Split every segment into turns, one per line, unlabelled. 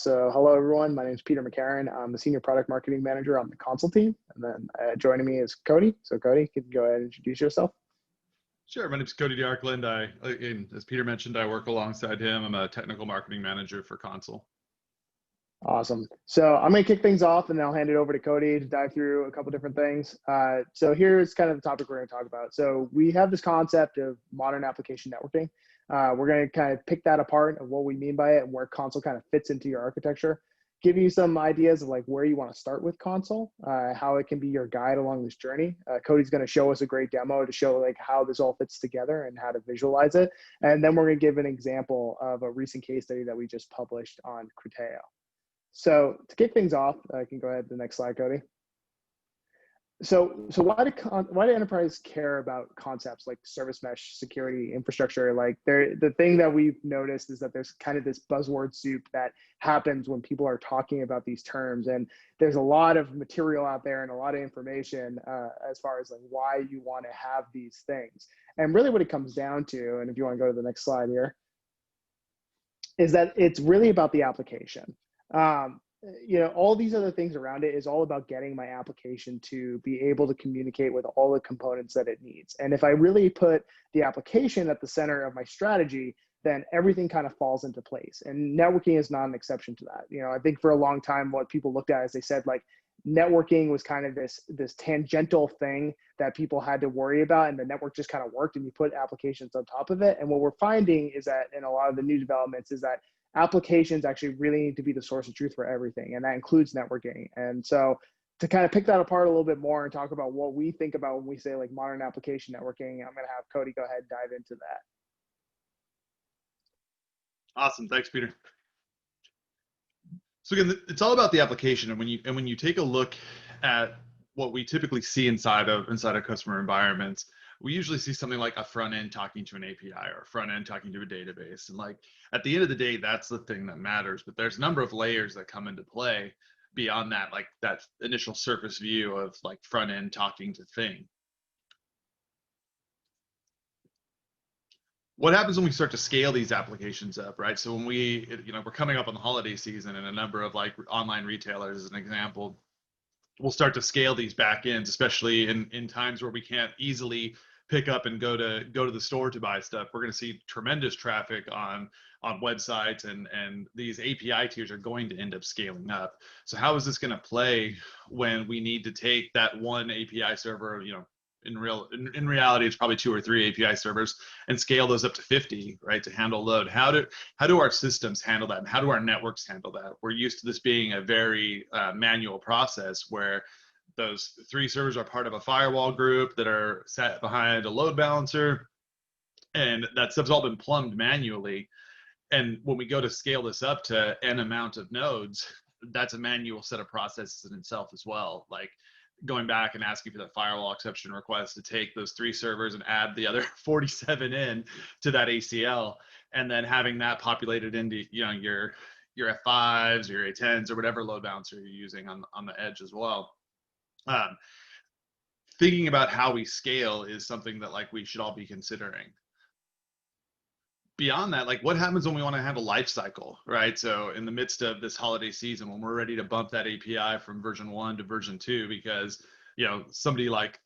So hello, everyone. My name is Peter McCarron. I'm the Senior Product Marketing Manager on the Consul team. And then joining me is Cody. So Cody, can you go ahead and introduce yourself?
Sure. My name is Cody DeArkland. As Peter mentioned, I work alongside him. I'm a technical marketing manager for Consul.
Awesome. So I'm going to kick things off and then I'll hand it over to Cody to dive through a couple different things. So here's kind of the topic we're going to talk about. So we have this concept of modern application networking. We're going to kind of pick that apart of what we mean by it and where Consul kind of fits into your architecture. Give you some ideas of like where you want to start with Consul, how it can be your guide along this journey. Cody's going to show us a great demo to show like how this all fits together and how to visualize it. And then we're going to give an example of a recent case study that we just published on Corteo. So to kick things off, I can go ahead to the next slide, Cody. So why do enterprise care about concepts like service mesh, security, infrastructure? Like the thing that we've noticed is that there's kind of this buzzword soup that happens when people are talking about these terms, and there's a lot of material out there and a lot of information as far as like why you want to have these things. And really what it comes down to, and if you want to go to the next slide here, is that it's really about the application. All these other things around it is all about getting my application to be able to communicate with all the components that it needs. And if I really put the application at the center of my strategy, then everything kind of falls into place. And networking is not an exception to that. I think for a long time, what people looked at is they said like networking was kind of this tangential thing that people had to worry about, and the network just kind of worked and you put applications on top of it. And what we're finding is that in a lot of the new developments is that applications actually really need to be the source of truth for everything, and that includes networking. And so to kind of pick that apart a little bit more and talk about what we think about when we say like modern application networking, I'm going to have Cody go ahead and dive into that.
Awesome. Thanks, Peter. So again, it's all about the application. And when you take a look at what we typically see inside of customer environments, we usually see something like a front end talking to an API or a front end talking to a database. And like at the end of the day, that's the thing that matters. But there's a number of layers that come into play beyond that, like that initial surface view of like front end talking to thing. What happens when we start to scale these applications up, right? So when we're coming up on the holiday season, and a number of like online retailers, as an example, we'll start to scale these back ends, especially in times where we can't easily pick up and go to the store to buy stuff. We're going to see tremendous traffic on websites, and these API tiers are going to end up scaling up. So how is this going to play when we need to take that one API server, in reality, it's probably 2 or 3 API servers, and scale those up to 50, right, to handle load. How do our systems handle that? And how do our networks handle that? We're used to this being a very manual process where those 3 servers are part of a firewall group that are sat behind a load balancer, and that stuff's all been plumbed manually. And when we go to scale this up to n amount of nodes, that's a manual set of processes in itself as well. Like going back and asking for that firewall exception request to take those 3 servers and add the other 47 in to that ACL, and then having that populated into your F5s, your A10s, or whatever load balancer you're using on the edge as well. Thinking about how we scale is something that like we should all be considering. Beyond that, like what happens when we want to handle life cycle, right? So in the midst of this holiday season, when we're ready to bump that API from version 1 to version 2, because somebody like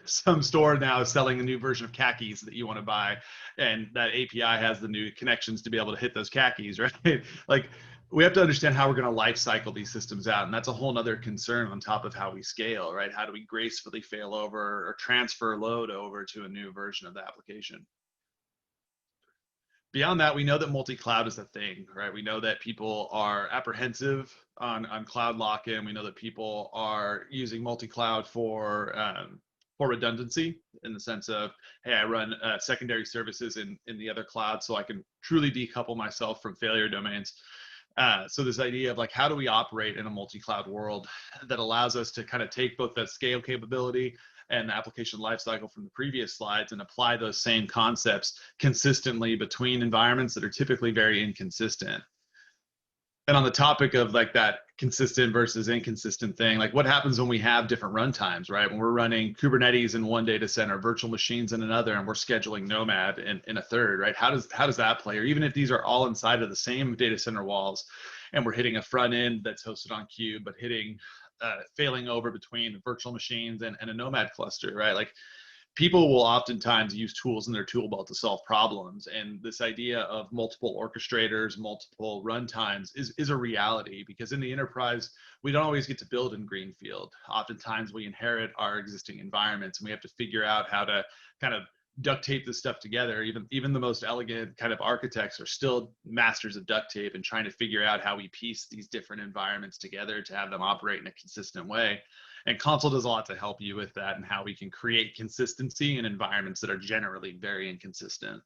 some store now is selling a new version of khakis that you want to buy, and that API has the new connections to be able to hit those khakis, right? Like we have to understand how we're going to life cycle these systems out, and that's a whole nother concern on top of how we scale, right? How do we gracefully fail over or transfer load over to a new version of the application? Beyond that, we know that multi-cloud is a thing, right? We know that people are apprehensive on cloud lock-in. We know that people are using multi-cloud for redundancy, in the sense of, hey, I run secondary services in the other cloud so I can truly decouple myself from failure domains. So this idea of like, how do we operate in a multi-cloud world that allows us to kind of take both that scale capability and the application lifecycle from the previous slides and apply those same concepts consistently between environments that are typically very inconsistent. And on the topic of like that consistent versus inconsistent thing. Like what happens when we have different runtimes, right? When we're running Kubernetes in one data center, virtual machines in another, and we're scheduling Nomad in a third, right? How does that play? Or even if these are all inside of the same data center walls, and we're hitting a front end that's hosted on Cube, but hitting failing over between virtual machines and a Nomad cluster, right? Like people will oftentimes use tools in their tool belt to solve problems. And this idea of multiple orchestrators, multiple runtimes is a reality, because in the enterprise, we don't always get to build in greenfield. Oftentimes we inherit our existing environments and we have to figure out how to kind of duct tape this stuff together. Even the most elegant kind of architects are still masters of duct tape and trying to figure out how we piece these different environments together to have them operate in a consistent way. And Consul does a lot to help you with that and how we can create consistency in environments that are generally very inconsistent.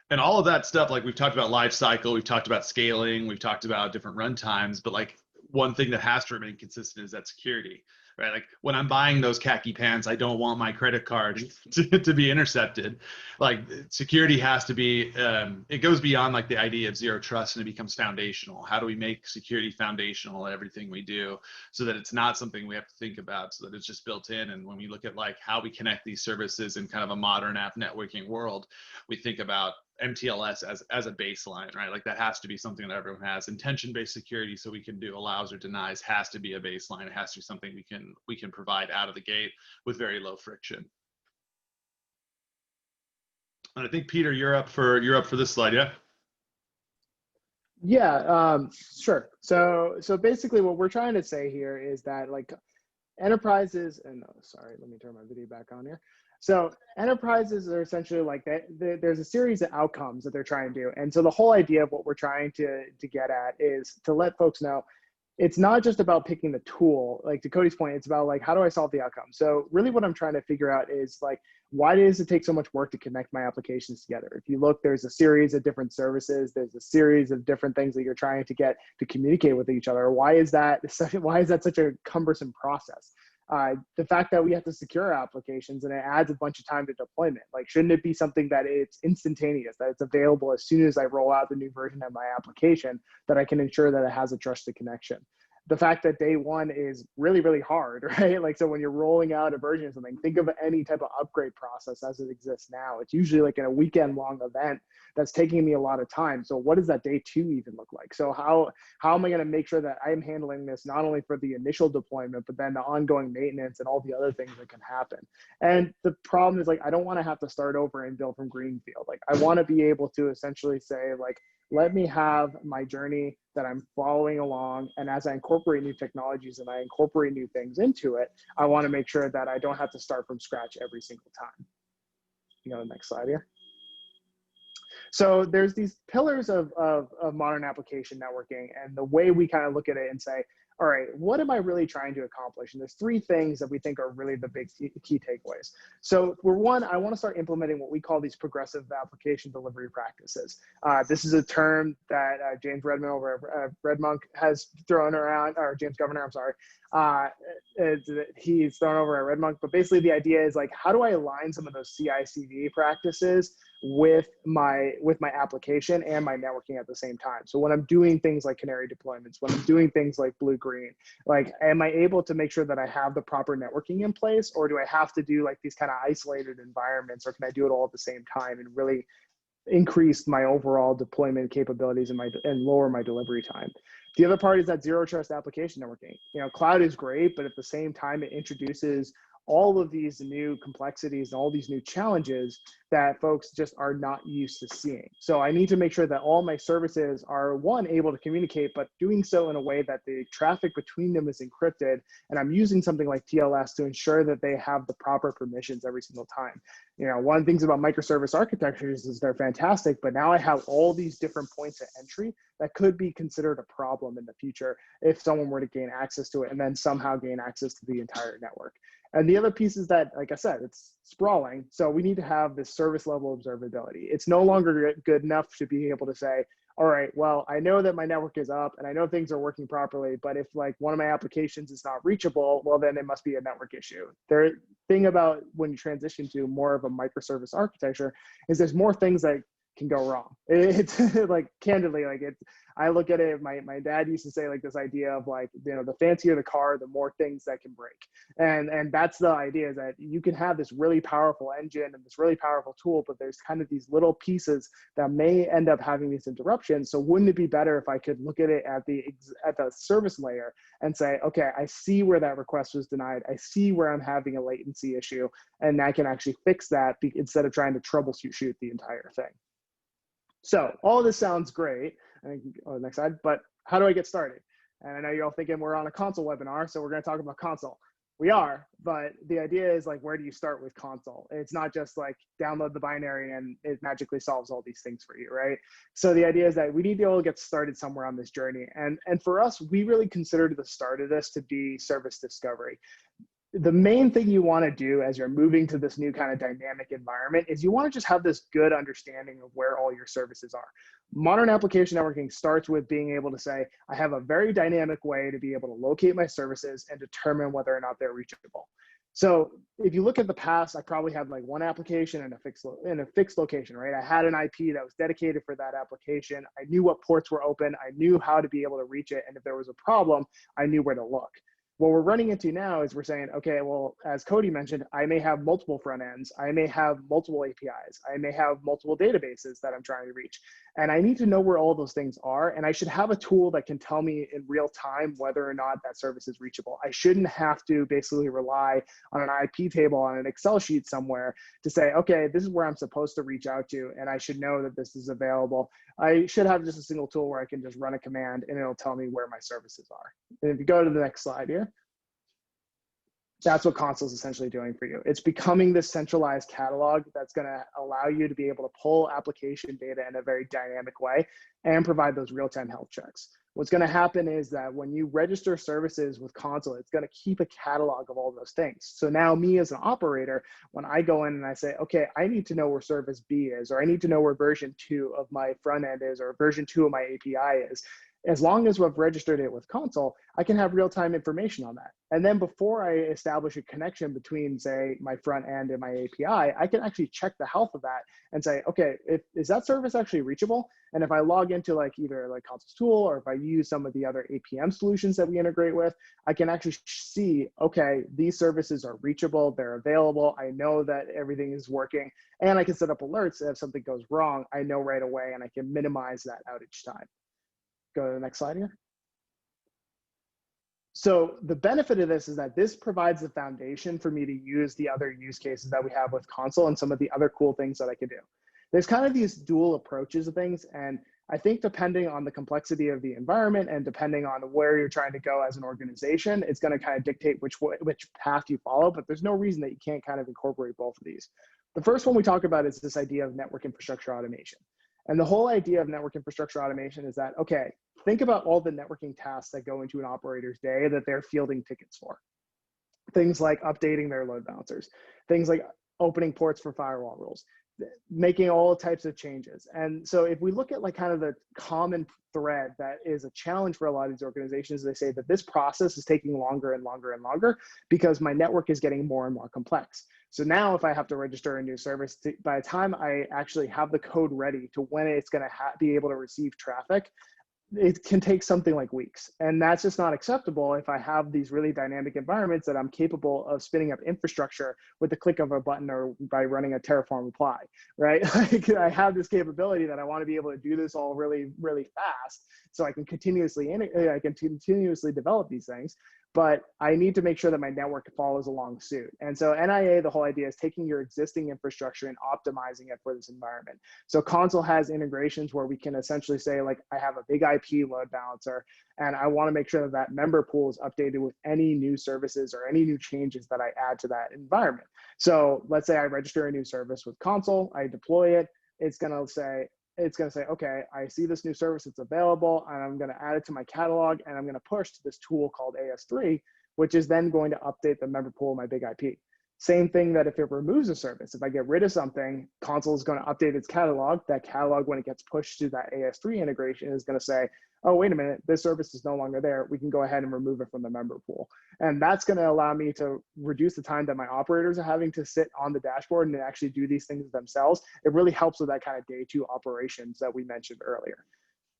And all of that stuff, like we've talked about life cycle, we've talked about scaling, we've talked about different runtimes, but like one thing that has to remain consistent is that security, right? Like when I'm buying those khaki pants, I don't want my credit card to be intercepted. Like security has to be, it goes beyond like the idea of zero trust and it becomes foundational. How do we make security foundational in everything we do so that it's not something we have to think about, so that it's just built in? And when we look at like how we connect these services in kind of a modern app networking world, we think about MTLS as a baseline, right? Like that has to be something that everyone has. Intention-based security, so we can do allows or denies, has to be a baseline. It has to be something we can provide out of the gate with very low friction. And I think Peter, you're up for this slide, yeah?
Yeah, sure. So basically what we're trying to say here is that like enterprises, and sorry, let me turn my video back on here. So enterprises are essentially like that. There's a series of outcomes that they're trying to do. And so the whole idea of what we're trying to get at is to let folks know it's not just about picking the tool. Like to Cody's point, it's about like, how do I solve the outcome? So really what I'm trying to figure out is like, why does it take so much work to connect my applications together? If you look, there's a series of different services. There's a series of different things that you're trying to get to communicate with each other. Why is that such a cumbersome process? The fact that we have to secure our applications and it adds a bunch of time to deployment. Like, shouldn't it be something that it's instantaneous, that it's available as soon as I roll out the new version of my application, that I can ensure that it has a trusted connection? The fact that day one is really, really hard, right? Like, so when you're rolling out a version of something, think of any type of upgrade process as it exists now. It's usually like in a weekend long event that's taking me a lot of time. So what does that day two even look like? So how am I going to make sure that I'm handling this not only for the initial deployment, but then the ongoing maintenance and all the other things that can happen? And the problem is, like, I don't want to have to start over and build from greenfield. Like, I want to be able to essentially say, like, let me have my journey that I'm following along. And as I incorporate new technologies and I incorporate new things into it, I want to make sure that I don't have to start from scratch every single time. You know, the next slide here. So there's these pillars of modern application networking, and the way we kind of look at it and say, all right, what am I really trying to accomplish? And there's three things that we think are really the big key takeaways. So for one, I want to start implementing what we call these progressive application delivery practices. This is a term that James Redmond over at RedMonk has thrown around, or James Governor, I'm sorry. He's thrown over at RedMonk, but basically the idea is like, how do I align some of those CI/CD practices with my application and my networking at the same time? So when I'm doing things like canary deployments, when I'm doing things like blue-green, like, am I able to make sure that I have the proper networking in place, or do I have to do like these kind of isolated environments, or can I do it all at the same time and really increase my overall deployment capabilities and lower my delivery time? The other part is that zero trust application networking. You know, cloud is great, but at the same time, it introduces all of these new complexities and all these new challenges that folks just are not used to seeing. So I need to make sure that all my services are, one, able to communicate, but doing so in a way that the traffic between them is encrypted. And I'm using something like TLS to ensure that they have the proper permissions every single time. You know, one of the things about microservice architectures is they're fantastic, but now I have all these different points of entry that could be considered a problem in the future if someone were to gain access to it and then somehow gain access to the entire network. And the other piece is that, like I said, it's sprawling. So we need to have this service level observability. It's no longer good enough to be able to say, all right, well, I know that my network is up and I know things are working properly, but if like one of my applications is not reachable, well, then it must be a network issue. The thing about when you transition to more of a microservice architecture is there's more things that can go wrong. It's like candidly, like it's, I look at it, my dad used to say like this idea of like, the fancier the car, the more things that can break. And that's the idea, is that you can have this really powerful engine and this really powerful tool, but there's kind of these little pieces that may end up having these interruptions. So wouldn't it be better if I could look at it at the service layer and say, okay, I see where that request was denied. I see where I'm having a latency issue, and I can actually fix that instead of trying to troubleshoot the entire thing. So all of this sounds great. I think, oh, next slide, but how do I get started? And I know you're all thinking we're on a Consul webinar, so we're going to talk about Consul. We are, but the idea is like, where do you start with Consul? It's not just like download the binary and it magically solves all these things for you, right? So the idea is that we need to be able to get started somewhere on this journey. And for us, we really considered the start of this to be service discovery. The main thing you want to do as you're moving to this new kind of dynamic environment is you want to just have this good understanding of where all your services are. Modern application networking starts with being able to say, I have a very dynamic way to be able to locate my services and determine whether or not they're reachable. So if you look at the past, I probably had like one application in a fixed location, right? I had an IP that was dedicated for that application. I knew what ports were open. I knew how to be able to reach it. And if there was a problem, I knew where to look. What we're running into now is we're saying, okay, well, as Cody mentioned, I may have multiple front ends. I may have multiple APIs. I may have multiple databases that I'm trying to reach. And I need to know where all those things are. And I should have a tool that can tell me in real time whether or not that service is reachable. I shouldn't have to basically rely on an IP table on an Excel sheet somewhere to say, okay, this is where I'm supposed to reach out to, and I should know that this is available. I should have just a single tool where I can just run a command and it'll tell me where my services are. And if you go to the next slide here, that's what Consul is essentially doing for you. It's becoming this centralized catalog that's going to allow you to be able to pull application data in a very dynamic way and provide those real-time health checks. What's going to happen is that when you register services with Consul, it's going to keep a catalog of all those things. So now me as an operator, when I go in and I say, okay, I need to know where service B is, or I need to know where version 2 of my front end is, or version 2 of my API is, as long as we've registered it with Consul, I can have real-time information on that. And then before I establish a connection between, say, my front end and my API, I can actually check the health of that and say, okay, is that service actually reachable? And if I log into like either like Consul's tool, or if I use some of the other APM solutions that we integrate with, I can actually see, okay, these services are reachable, they're available, I know that everything is working, and I can set up alerts if something goes wrong, I know right away, and I can minimize that outage time. Go to the next slide here. So the benefit of this is that this provides the foundation for me to use the other use cases that we have with Consul and some of the other cool things that I can do. There's kind of these dual approaches of things, and I think depending on the complexity of the environment and depending on where you're trying to go as an organization, it's going to kind of dictate which path you follow, but there's no reason that you can't kind of incorporate both of these. The first one we talk about is this idea of network infrastructure automation. And the whole idea of network infrastructure automation is that, okay, think about all the networking tasks that go into an operator's day that they're fielding tickets for. Things like updating their load balancers, things like opening ports for firewall rules, making all types of changes. And so if we look at like kind of the common thread that is a challenge for a lot of these organizations, they say that this process is taking longer and longer and longer because my network is getting more and more complex. So now if I have to register a new service, by the time I actually have the code ready to when it's going to be able to receive traffic, it can take something like weeks. And that's just not acceptable if I have these really dynamic environments that I'm capable of spinning up infrastructure with the click of a button or by running a terraform apply, right? Like I have this capability that I want to be able to do this all really, really fast so I can continuously develop these things. But I need to make sure that my network follows along suit. And so NIA, the whole idea is taking your existing infrastructure and optimizing it for this environment. So Consul has integrations where we can essentially say, like, I have a big IP load balancer, and I want to make sure that that member pool is updated with any new services or any new changes that I add to that environment. So let's say I register a new service with Consul, I deploy it, it's going to say, okay, I see this new service, it's available, and I'm going to add it to my catalog, and I'm going to push to this tool called AS3, which is then going to update the member pool of my big IP. Same thing that if it removes a service, if I get rid of something, Consul is going to update its catalog. That catalog, when it gets pushed to that AS3 integration, is going to say, oh, wait a minute, this service is no longer there. We can go ahead and remove it from the member pool. And that's going to allow me to reduce the time that my operators are having to sit on the dashboard and actually do these things themselves. It really helps with that kind of day two operations that we mentioned earlier.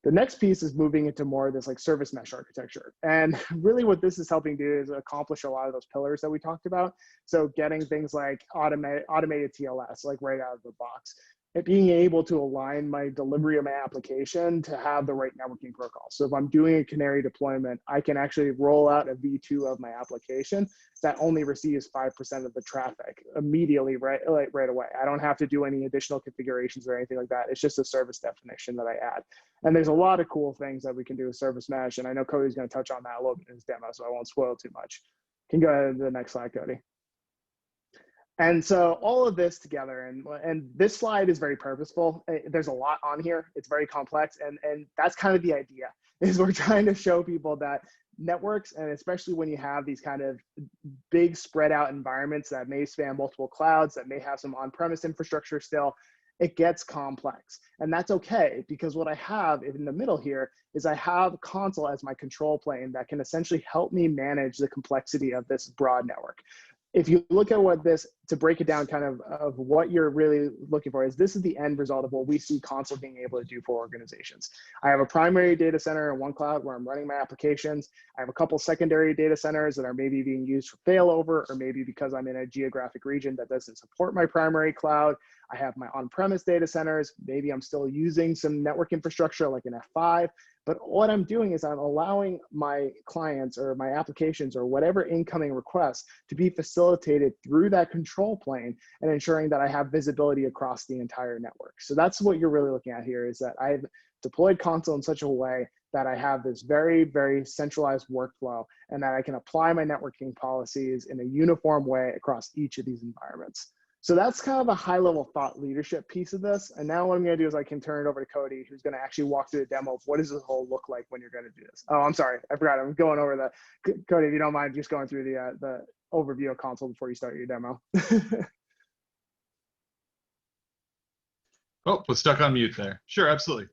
The next piece is moving into more of this like service mesh architecture. And really what this is helping do is accomplish a lot of those pillars that we talked about. So getting things like automated TLS, like right out of the box. And being able to align my delivery of my application to have the right networking protocol. So if I'm doing a canary deployment, I can actually roll out a V2 of my application that only receives 5% of the traffic immediately, right away. I don't have to do any additional configurations or anything like that. It's just a service definition that I add. And there's a lot of cool things that we can do with service mesh. And I know Cody's going to touch on that a little bit in his demo, so I won't spoil too much. Can go ahead to the next slide, Cody. And so all of this together, and this slide is very purposeful. There's a lot on here. It's very complex. And that's kind of the idea, is we're trying to show people that networks, and especially when you have these kind of big spread out environments that may span multiple clouds, that may have some on-premise infrastructure still, it gets complex. And that's okay, because what I have in the middle here is I have Consul as my control plane that can essentially help me manage the complexity of this broad network. If you look at what this, to break it down kind of what you're really looking for, is this is the end result of what we see Consul being able to do for organizations. I have a primary data center in one cloud where I'm running my applications. I have a couple secondary data centers that are maybe being used for failover, or maybe because I'm in a geographic region that doesn't support my primary cloud. I have my on-premise data centers. Maybe I'm still using some network infrastructure like an F5. But what I'm doing is I'm allowing my clients or my applications or whatever incoming requests to be facilitated through that control plane and ensuring that I have visibility across the entire network. So that's what you're really looking at here, is that I've deployed Consul in such a way that I have this very, very centralized workflow, and that I can apply my networking policies in a uniform way across each of these environments. So that's kind of a high level thought leadership piece of this. And now what I'm going to do is I can turn it over to Cody, who's going to actually walk through the demo of what does this whole look like when you're going to do this. Oh, I'm sorry. I forgot. I'm going over the, Cody, if you don't mind just going through the overview of Consul before you start your demo.
Oh, was stuck on mute there. Sure, absolutely.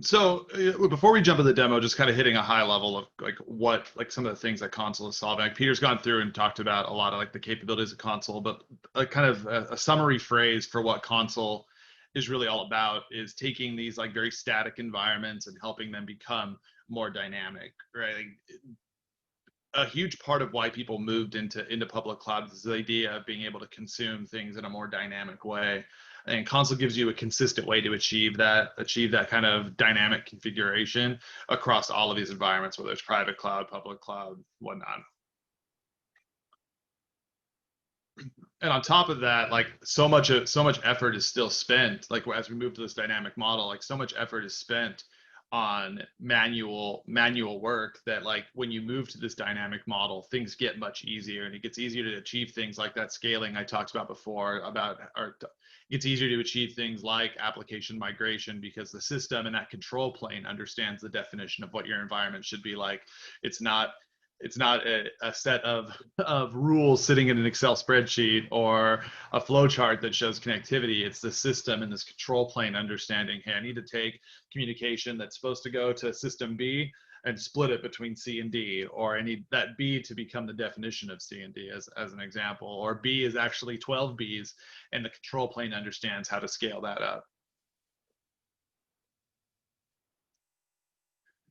So before we jump into the demo, just kind of hitting a high level of like some of the things that Consul is solving. Like Peter's gone through and talked about a lot of like the capabilities of Consul, but kind of a summary phrase for what Consul is really all about is taking these like very static environments and helping them become more dynamic, right? Like, a huge part of why people moved into public cloud is the idea of being able to consume things in a more dynamic way. And Consul gives you a consistent way to achieve that kind of dynamic configuration across all of these environments, whether it's private cloud, public cloud, whatnot. And on top of that, like so much effort is still spent, like as we move to this dynamic model, like so much effort is spent on manual work that like when you move to this dynamic model, things get much easier, and it gets easier to achieve things like that scaling I talked about before it's easier to achieve things like application migration, because the system and that control plane understands the definition of what your environment should be like. It's not a set of rules sitting in an Excel spreadsheet or a flow chart that shows connectivity. It's the system and this control plane understanding, hey, I need to take communication that's supposed to go to system B and split it between C and D, or I need that B to become the definition of C and D as an example, or B is actually 12 Bs, and the control plane understands how to scale that up.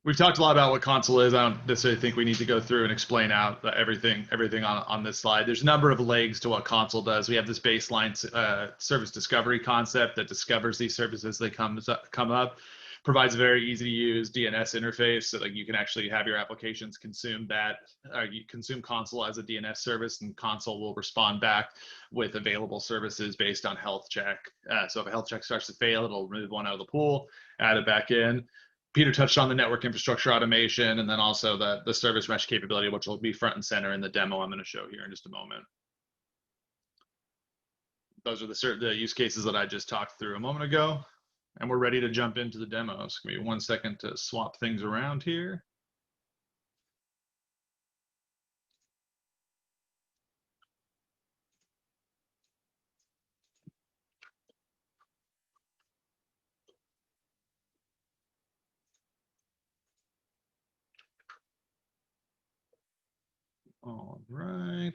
We've talked a lot about what Consul is. I don't necessarily think we need to go through and explain out everything on this slide. There's a number of legs to what Consul does. We have this baseline service discovery concept that discovers these services as they come up, provides a very easy to use DNS interface so that you can actually have your applications consume you consume Consul as a DNS service, and Consul will respond back with available services based on health check. So if a health check starts to fail, it'll remove one out of the pool, add it back in. Peter touched on the network infrastructure automation, and then also the service mesh capability, which will be front and center in the demo I'm going to show here in just a moment. Those are the use cases that I just talked through a moment ago, and we're ready to jump into the demo. So give me 1 second to swap things around here. All right.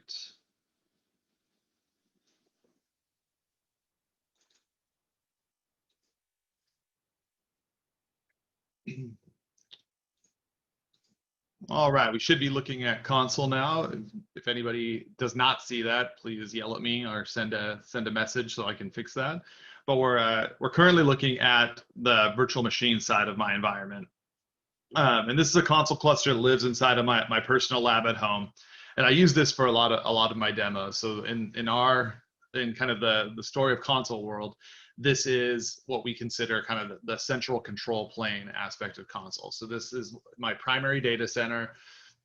All right, we should be looking at console now. If anybody does not see that, please yell at me or send a message so I can fix that. But we're currently looking at the virtual machine side of my environment. And this is a console cluster that lives inside of my personal lab at home. And I use this for a lot of my demos. So in kind of the story of console world, this is what we consider kind of the central control plane aspect of console. So this is my primary data center.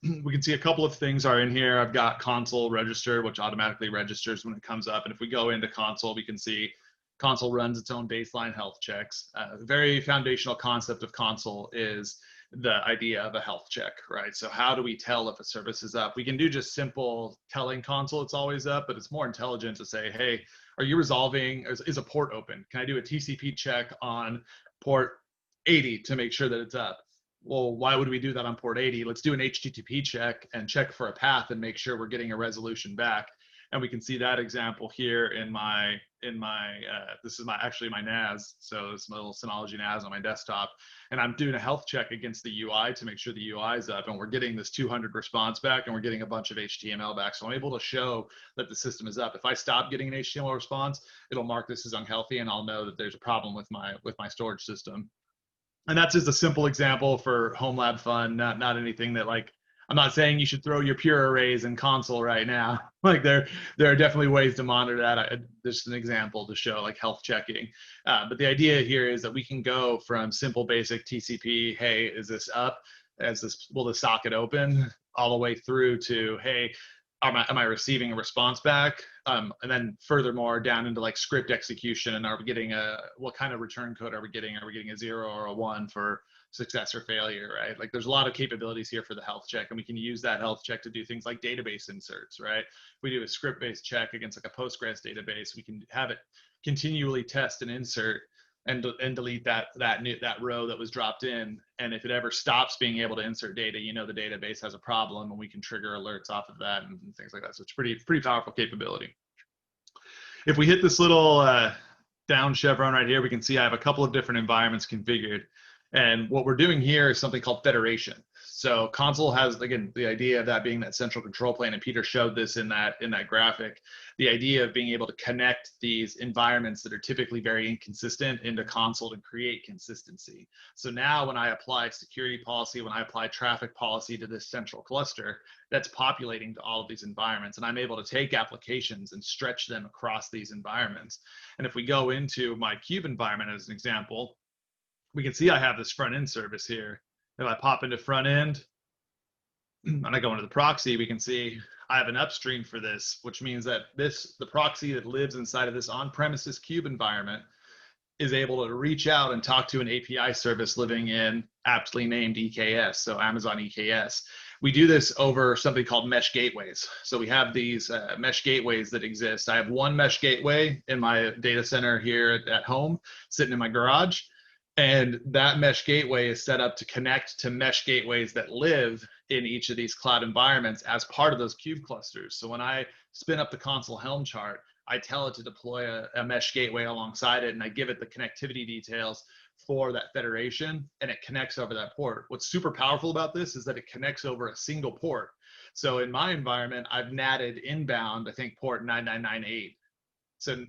We can see a couple of things are in here. I've got console register, which automatically registers when it comes up. And if we go into console, we can see console runs its own baseline health checks. The very foundational concept of console is the idea of a health check, right? So how do we tell if a service is up? We can do just simple telling console it's always up, but it's more intelligent to say, hey, are you resolving, is a port open? Can I do a TCP check on port 80 to make sure that it's up? Well, why would we do that on port 80? Let's do an HTTP check and check for a path and make sure we're getting a resolution back. And we can see that example here in my this is actually my NAS. So it's my little Synology NAS on my desktop. And I'm doing a health check against the UI to make sure the UI is up. And we're getting this 200 response back and we're getting a bunch of HTML back. So I'm able to show that the system is up. If I stop getting an HTML response, it'll mark this as unhealthy and I'll know that there's a problem with my storage system. And that's just a simple example for home lab fun, not anything that like, I'm not saying you should throw your pure arrays in console right now. Like there are definitely ways to monitor that. There's an example to show like health checking. But the idea here is that we can go from simple basic TCP, hey, is this up? Will the socket open? All the way through to, hey, am I receiving a response back? And then furthermore down into like script execution, and are we getting what kind of return code are we getting? Are we getting a 0 or a 1 for success or failure, right? Like there's a lot of capabilities here for the health check, and we can use that health check to do things like database inserts, right? If we do a script-based check against like a Postgres database, we can have it continually test and insert and delete that row that was dropped in. And if it ever stops being able to insert data, you know the database has a problem, and we can trigger alerts off of that and things like that. So it's pretty powerful capability. If we hit this little down chevron right here, we can see I have a couple of different environments configured. And what we're doing here is something called federation. So console has, again, the idea of that being that central control plane, and Peter showed this in that graphic, the idea of being able to connect these environments that are typically very inconsistent into console to create consistency. So now when I apply security policy, when I apply traffic policy to this central cluster, that's populating to all of these environments, and I'm able to take applications and stretch them across these environments. And if we go into my cube environment as an example, we can see I have this front end service here. If I pop into front end and I go into the proxy, we can see I have an upstream for this, which means that the proxy that lives inside of this on-premises cube environment is able to reach out and talk to an API service living in aptly named EKS, so Amazon EKS. We do this over something called mesh gateways. So we have these mesh gateways that exist. I have one mesh gateway in my data center here at home, sitting in my garage. And that mesh gateway is set up to connect to mesh gateways that live in each of these cloud environments as part of those cube clusters. So when I spin up the console Helm chart, I tell it to deploy a mesh gateway alongside it, and I give it the connectivity details for that federation, and it connects over that port. What's super powerful about this is that it connects over a single port. So in my environment, I've natted inbound, I think port 9998. So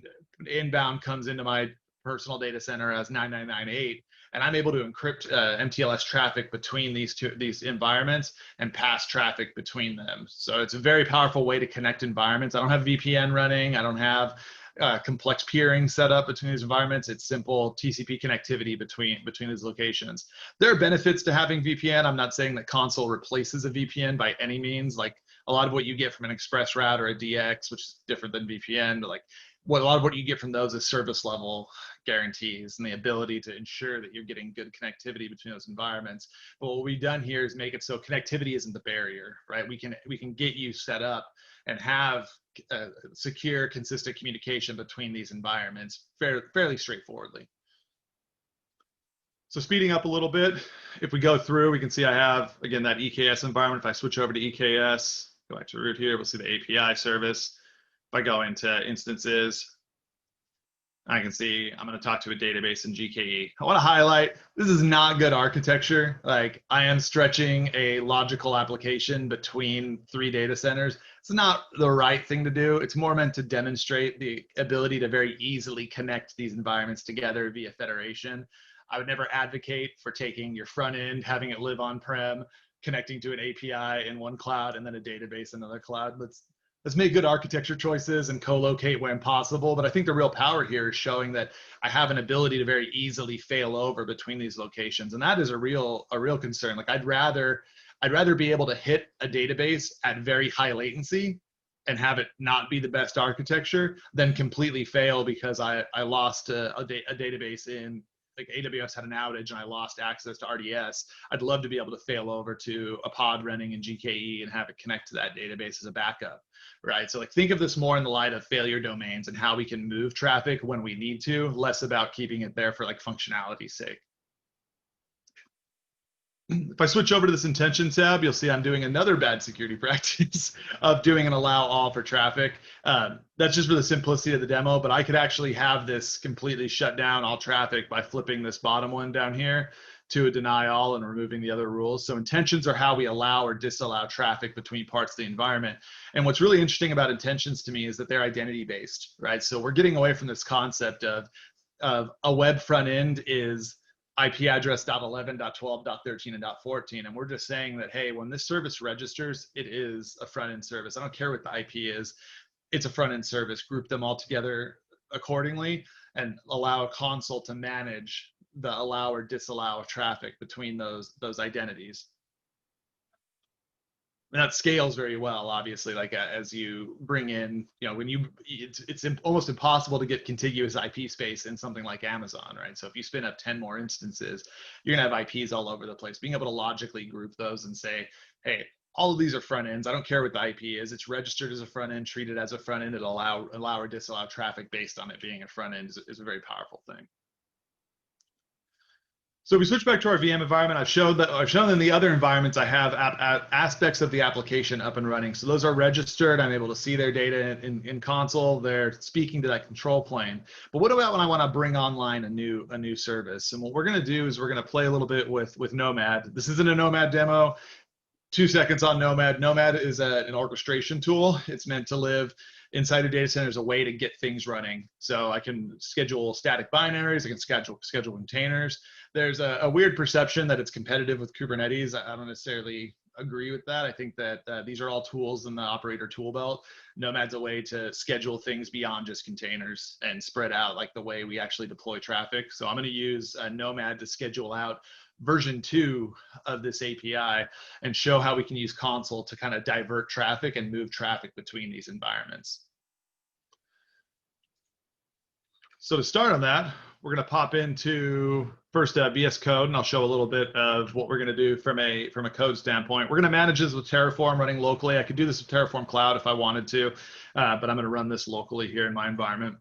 inbound comes into my personal data center as 9998, and I'm able to encrypt MTLS traffic between these environments and pass traffic between them. So it's a very powerful way to connect environments. I don't have VPN running. I don't have complex peering set up between these environments. It's simple TCP connectivity between these locations. There are benefits to having VPN. I'm not saying that console replaces a VPN by any means. Like a lot of what you get from an express route or a DX, which is different than VPN, but like a lot of what you get from those is service level guarantees and the ability to ensure that you're getting good connectivity between those environments. But what we've done here is make it so connectivity isn't the barrier, right? We can get you set up and have secure, consistent communication between these environments fairly straightforwardly. So speeding up a little bit, if we go through, we can see I have, again, that EKS environment. If I switch over to EKS, Go back to root here, we'll see the API service. If I go into instances, I can see I'm going to talk to a database in GKE. I want to highlight, this is not good architecture. Like, I am stretching a logical application between 3 data centers. It's not the right thing to do. It's more meant to demonstrate the ability to very easily connect these environments together via federation. I would never advocate for taking your front end, having it live on-prem, connecting to an API in one cloud and then a database in another cloud. Let's make good architecture choices and co-locate when possible. But I think the real power here is showing that I have an ability to very easily fail over between these locations. And that is a real concern. Like, I'd rather be able to hit a database at very high latency and have it not be the best architecture than completely fail because I lost a database in, like, AWS had an outage and I lost access to RDS. I'd love to be able to fail over to a pod running in GKE and have it connect to that database as a backup, right? So, like, think of this more in the light of failure domains and how we can move traffic when we need to, less about keeping it there for like functionality's sake. If I switch over to this intention tab, you'll see I'm doing another bad security practice of doing an allow all for traffic. That's just for the simplicity of the demo, but I could actually have this completely shut down all traffic by flipping this bottom one down here to a deny all and removing the other rules. So intentions are how we allow or disallow traffic between parts of the environment. And what's really interesting about intentions to me is that they're identity based, right? So we're getting away from this concept of a web front end is IP address .11.12.13 and .14, and we're just saying that, hey, when this service registers, it is a front end service. I don't care what the IP is, it's a front end service. Group them all together accordingly and allow a console to manage the allow or disallow of traffic between those identities. And that scales very well, obviously, like as you bring in, you know, when you, it's almost impossible to get contiguous IP space in something like Amazon, right? So if you spin up 10 more instances, you're gonna have IPs all over the place. Being able to logically group those and say, hey, all of these are front ends. I don't care what the IP is. It's registered as a front end, treated as a front end. It'll allow or disallow traffic based on it being a front end is a very powerful thing. So if we switch back to our VM environment, I've shown in the other environments I have aspects of the application up and running. So those are registered. I'm able to see their data in console. They're speaking to that control plane. But what about when I want to bring online a new service? And what we're going to do is we're going to play a little bit with Nomad. This isn't a Nomad demo. 2 seconds on Nomad. Nomad is an orchestration tool. It's meant to live inside a data center as a way to get things running. So I can schedule static binaries. I can schedule containers. There's a weird perception that it's competitive with Kubernetes. I don't necessarily agree with that. I think that these are all tools in the operator tool belt. Nomad's a way to schedule things beyond just containers and spread out like the way we actually deploy traffic. So I'm going to use Nomad to schedule out version 2 of this API and show how we can use Consul to kind of divert traffic and move traffic between these environments. So to start on that, we're going to pop into first VSCode, and I'll show a little bit of what we're going to do from a code standpoint. We're going to manage this with Terraform running locally. I could do this with Terraform Cloud if I wanted to, but I'm going to run this locally here in my environment.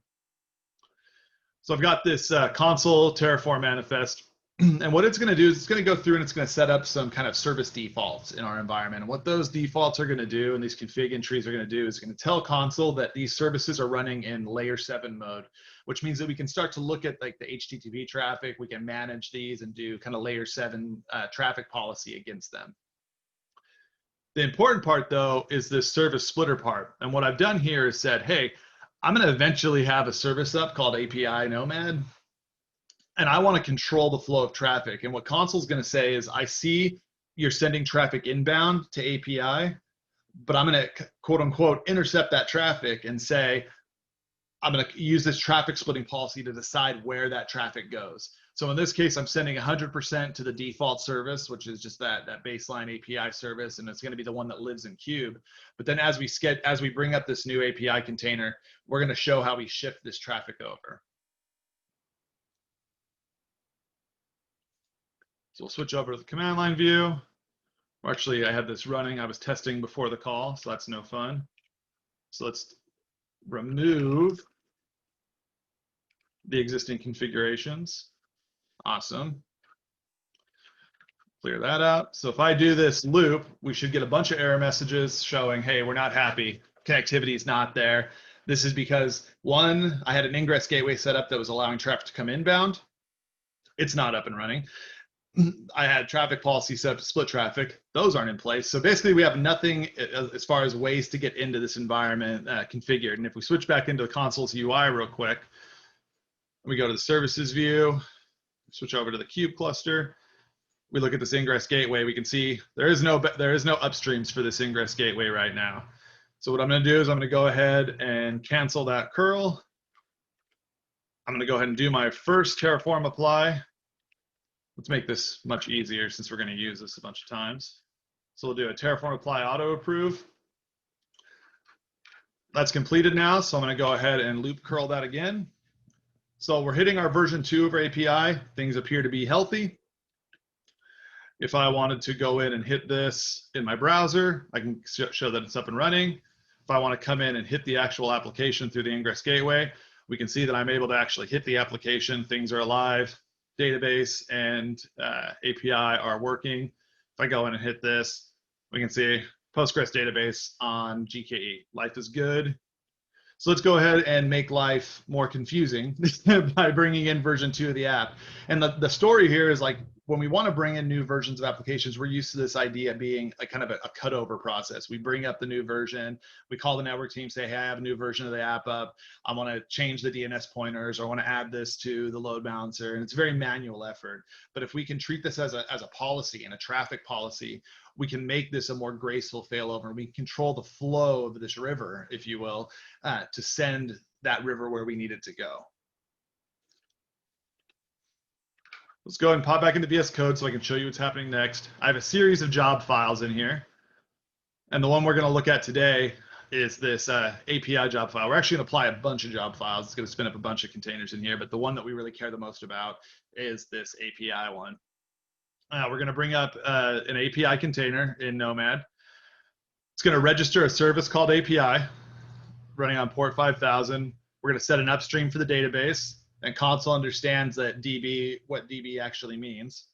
So I've got this Consul Terraform manifest. And what it's going to do is it's going to go through and it's going to set up some kind of service defaults in our environment. And what those defaults are going to do and these config entries are going to do is going to tell Consul that these services are running in layer 7 mode, which means that we can start to look at like the HTTP traffic. We can manage these and do kind of layer 7 traffic policy against them. The important part, though, is this service splitter part. And what I've done here is said, hey, I'm going to eventually have a service up called API Nomad. And I want to control the flow of traffic. And what Consul is going to say is, I see you're sending traffic inbound to API, but I'm going to quote unquote intercept that traffic and say, I'm going to use this traffic splitting policy to decide where that traffic goes. So in this case, I'm sending 100% to the default service, which is just that baseline API service, and it's going to be the one that lives in Cube. But then as we bring up this new API container, we're going to show how we shift this traffic over. So we'll switch over to the command line view. Actually, I had this running. I was testing before the call, so that's no fun. So let's remove the existing configurations. Awesome. Clear that out. So if I do this loop, we should get a bunch of error messages showing, hey, we're not happy. Connectivity is not there. This is because, one, I had an ingress gateway set up that was allowing traffic to come inbound. It's not up and running. I had traffic policy set up to split traffic. Those aren't in place. So basically, we have nothing as far as ways to get into this environment configured. And if we switch back into the console's UI real quick, we go to the services view, switch over to the cube cluster. We look at this ingress gateway, we can see there is no upstreams for this ingress gateway right now. So what I'm going to do is I'm going to go ahead and cancel that curl. I'm going to go ahead and do my first terraform apply. Let's make this much easier since we're going to use this a bunch of times. So we'll do a terraform apply auto approve. That's completed now, so I'm going to go ahead and loop curl that again. So we're hitting our version 2 of our API. Things appear to be healthy. If I wanted to go in and hit this in my browser, I can show that it's up and running. If I want to come in and hit the actual application through the ingress gateway, we can see that I'm able to actually hit the application. Things are alive, database and API are working. If I go in and hit this, we can see Postgres database on GKE. Life is good. So let's go ahead and make life more confusing by bringing in version 2 of the app. And the story here is like, when we want to bring in new versions of applications, we're used to this idea being a kind of a cutover process. We bring up the new version, we call the network team, say, hey, I have a new version of the app up. I want to change the DNS pointers, or I want to add this to the load balancer. And it's a very manual effort. But if we can treat this as a policy and a traffic policy, we can make this a more graceful failover. We can control the flow of this river, if you will, to send that river where we need it to go. Let's go ahead and pop back into VSCode so I can show you what's happening next. I have a series of job files in here. And the one we're going to look at today is this API job file. We're actually going to apply a bunch of job files. It's going to spin up a bunch of containers in here. But the one that we really care the most about is this API one. We're going to bring up an API container in Nomad. It's going to register a service called API running on port 5000. We're going to set an upstream for the database. And Consul understands that what DB actually means.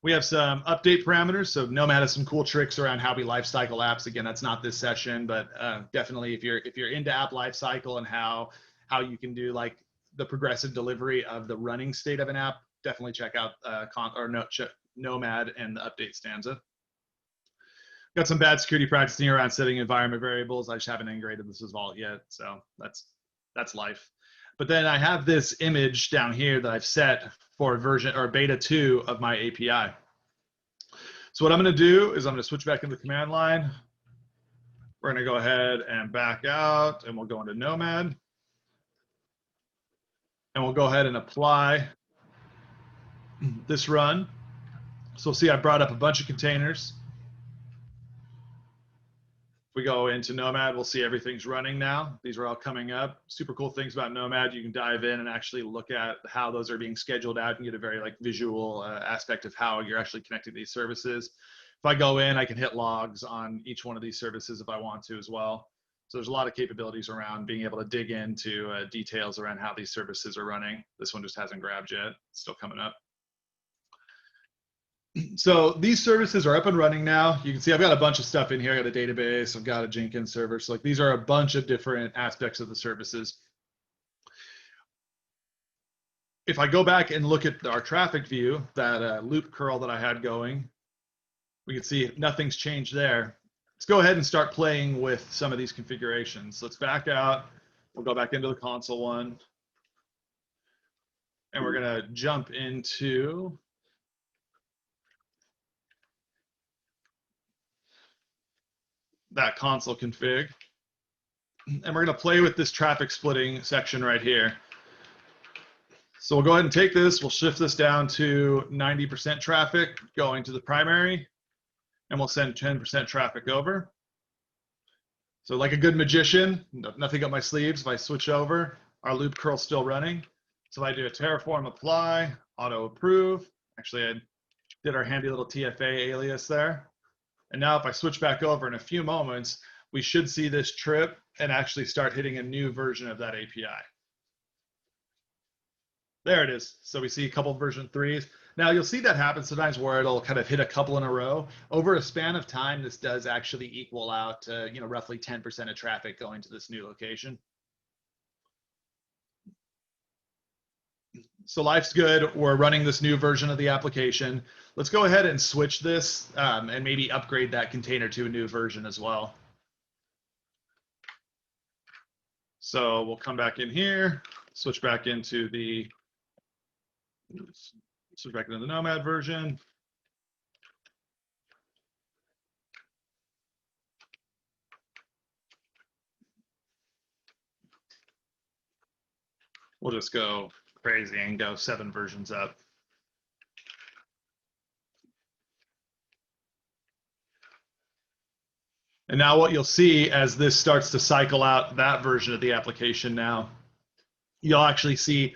We have some update parameters. So Nomad has some cool tricks around how we lifecycle apps. Again, that's not this session, but definitely if you're into app lifecycle and how you can do like the progressive delivery of the running state of an app, definitely check out Nomad and the update stanza. Got some bad security practicing around setting environment variables. I just haven't integrated this as Vault yet, so that's life. But then I have this image down here that I've set for version or beta 2 of my API. So what I'm going to do is I'm going to switch back into the command line. We're going to go ahead and back out, and we'll go into Nomad. And we'll go ahead and apply this run. So see, I brought up a bunch of containers. We go into Nomad, we'll see everything's running now. These are all coming up. Super cool things about Nomad. You can dive in and actually look at how those are being scheduled out and get a very like visual aspect of how you're actually connecting these services. If I go in, I can hit logs on each one of these services if I want to as well. So there's a lot of capabilities around being able to dig into details around how these services are running. This one just hasn't grabbed yet. It's still coming up. So these services are up and running now. You can see I've got a bunch of stuff in here. I got a database, I've got a Jenkins server. So like these are a bunch of different aspects of the services. If I go back and look at our traffic view, that loop curl that I had going, we can see nothing's changed there. Let's go ahead and start playing with some of these configurations. Let's back out. We'll go back into the console one. And we're going to jump into that console config. And we're going to play with this traffic splitting section right here. So we'll go ahead and take this. We'll shift this down to 90% traffic going to the primary. And we'll send 10% traffic over. So like a good magician, nothing up my sleeves. If I switch over, our loop curl's still running. So if I do a terraform apply, auto approve. Actually, I did our handy little TFA alias there. And now if I switch back over in a few moments, we should see this trip and actually start hitting a new version of that API. There it is. So we see a couple of version 3s. Now you'll see that happen sometimes where it'll kind of hit a couple in a row. Over a span of time, this does actually equal out to, you know, roughly 10% of traffic going to this new location. So life's good. We're running this new version of the application. Let's go ahead and switch this and maybe upgrade that container to a new version as well. So we'll come back in here, switch back into the Nomad version. We'll just go crazy and go 7 versions up. And now what you'll see as this starts to cycle out that version of the application now, you'll actually see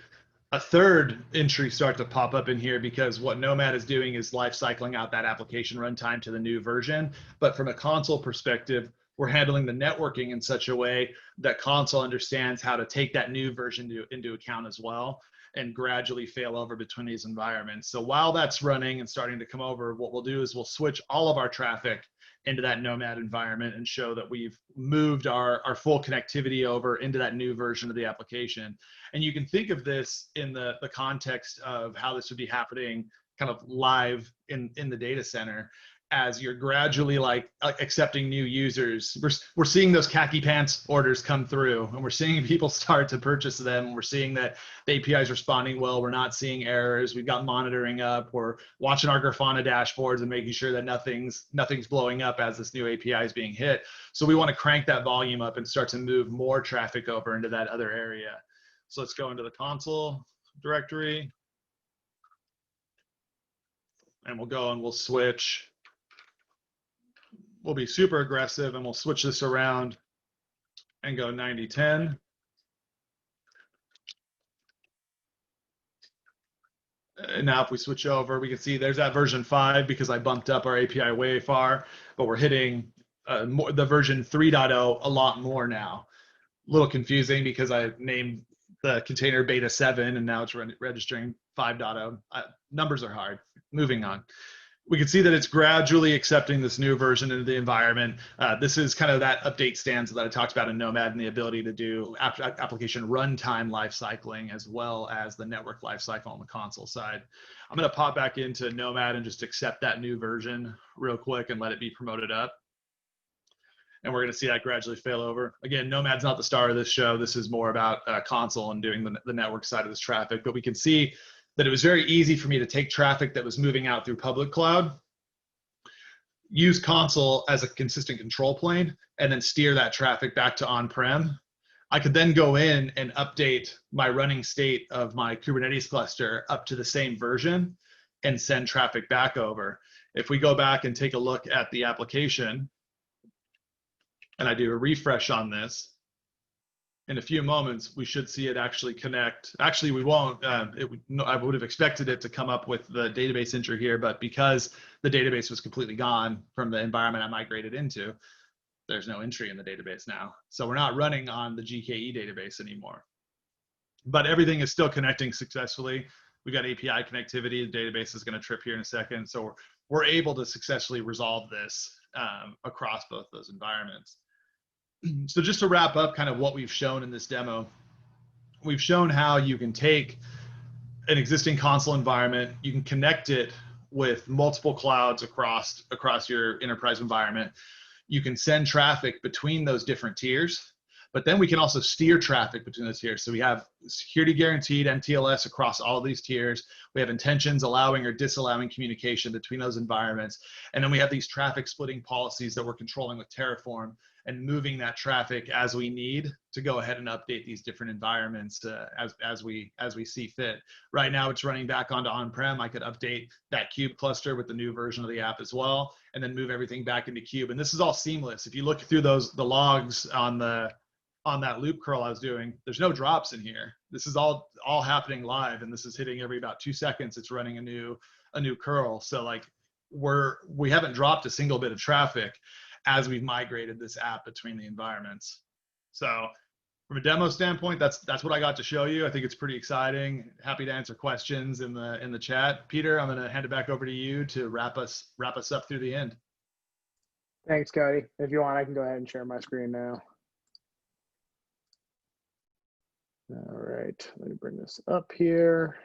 a third entry start to pop up in here, because what Nomad is doing is life cycling out that application runtime to the new version. But from a console perspective, we're handling the networking in such a way that console understands how to take that new version into account as well, and gradually fail over between these environments. So while that's running and starting to come over, what we'll do is we'll switch all of our traffic into that Nomad environment and show that we've moved our full connectivity over into that new version of the application. And you can think of this in the context of how this would be happening kind of live in the data center, as you're gradually like accepting new users. We're seeing those khaki pants orders come through, and we're seeing people start to purchase them. We're seeing that the API is responding well. We're not seeing errors. We've got monitoring up. We're watching our Grafana dashboards and making sure that nothing's blowing up as this new API is being hit. So we want to crank that volume up and start to move more traffic over into that other area. So let's go into the console directory, and we'll go and we'll switch. We'll be super aggressive, and we'll switch this around and go 90-10. And now if we switch over, we can see there's that version 5 because I bumped up our API way far, but we're hitting the version 3.0 a lot more now. A little confusing because I named the container beta 7 and now it's registering 5.0. Numbers are hard. Moving on. We can see that it's gradually accepting this new version into the environment. This is kind of that update stanza that I talked about in Nomad, and the ability to do application runtime lifecycling as well as the network lifecycle on the console side. I'm going to pop back into Nomad and just accept that new version real quick and let it be promoted up. And we're going to see that gradually fail over. Again, Nomad's not the star of this show. This is more about console and doing the network side of this traffic. But we can see that it was very easy for me to take traffic that was moving out through public cloud, use console as a consistent control plane, and then steer that traffic back to on-prem. I could then go in and update my running state of my Kubernetes cluster up to the same version and send traffic back over. If we go back and take a look at the application, and I do a refresh on this, in a few moments, we should see it actually connect. Actually, we won't. I would have expected it to come up with the database entry here, but because the database was completely gone from the environment I migrated into, there's no entry in the database now. So we're not running on the GKE database anymore. But everything is still connecting successfully. We've got API connectivity. The database is going to trip here in a second. So we're able to successfully resolve this across both those environments. So just to wrap up kind of what we've shown in this demo, we've shown how you can take an existing console environment, you can connect it with multiple clouds across your enterprise environment. You can send traffic between those different tiers, but then we can also steer traffic between those tiers. So we have security guaranteed MTLS across all of these tiers. We have intentions allowing or disallowing communication between those environments. And then we have these traffic splitting policies that we're controlling with Terraform and moving that traffic as we need to go ahead and update these different environments as we see fit. Right now it's running back onto on-prem. I could update that Cube cluster with the new version of the app as well, and then move everything back into Cube. And this is all seamless. If you look through the logs on that loop curl I was doing, there's no drops in here. This is all happening live, and this is hitting every about 2 seconds. It's running a new curl. So like we haven't dropped a single bit of traffic as we've migrated this app between the environments. So from a demo standpoint, that's what I got to show you. I think it's pretty exciting. Happy to answer questions in the chat. Peter, I'm going to hand it back over to you to wrap us up through the end.
Thanks, Cody. If you want, I can go ahead and share my screen now. All right, let me bring this up here.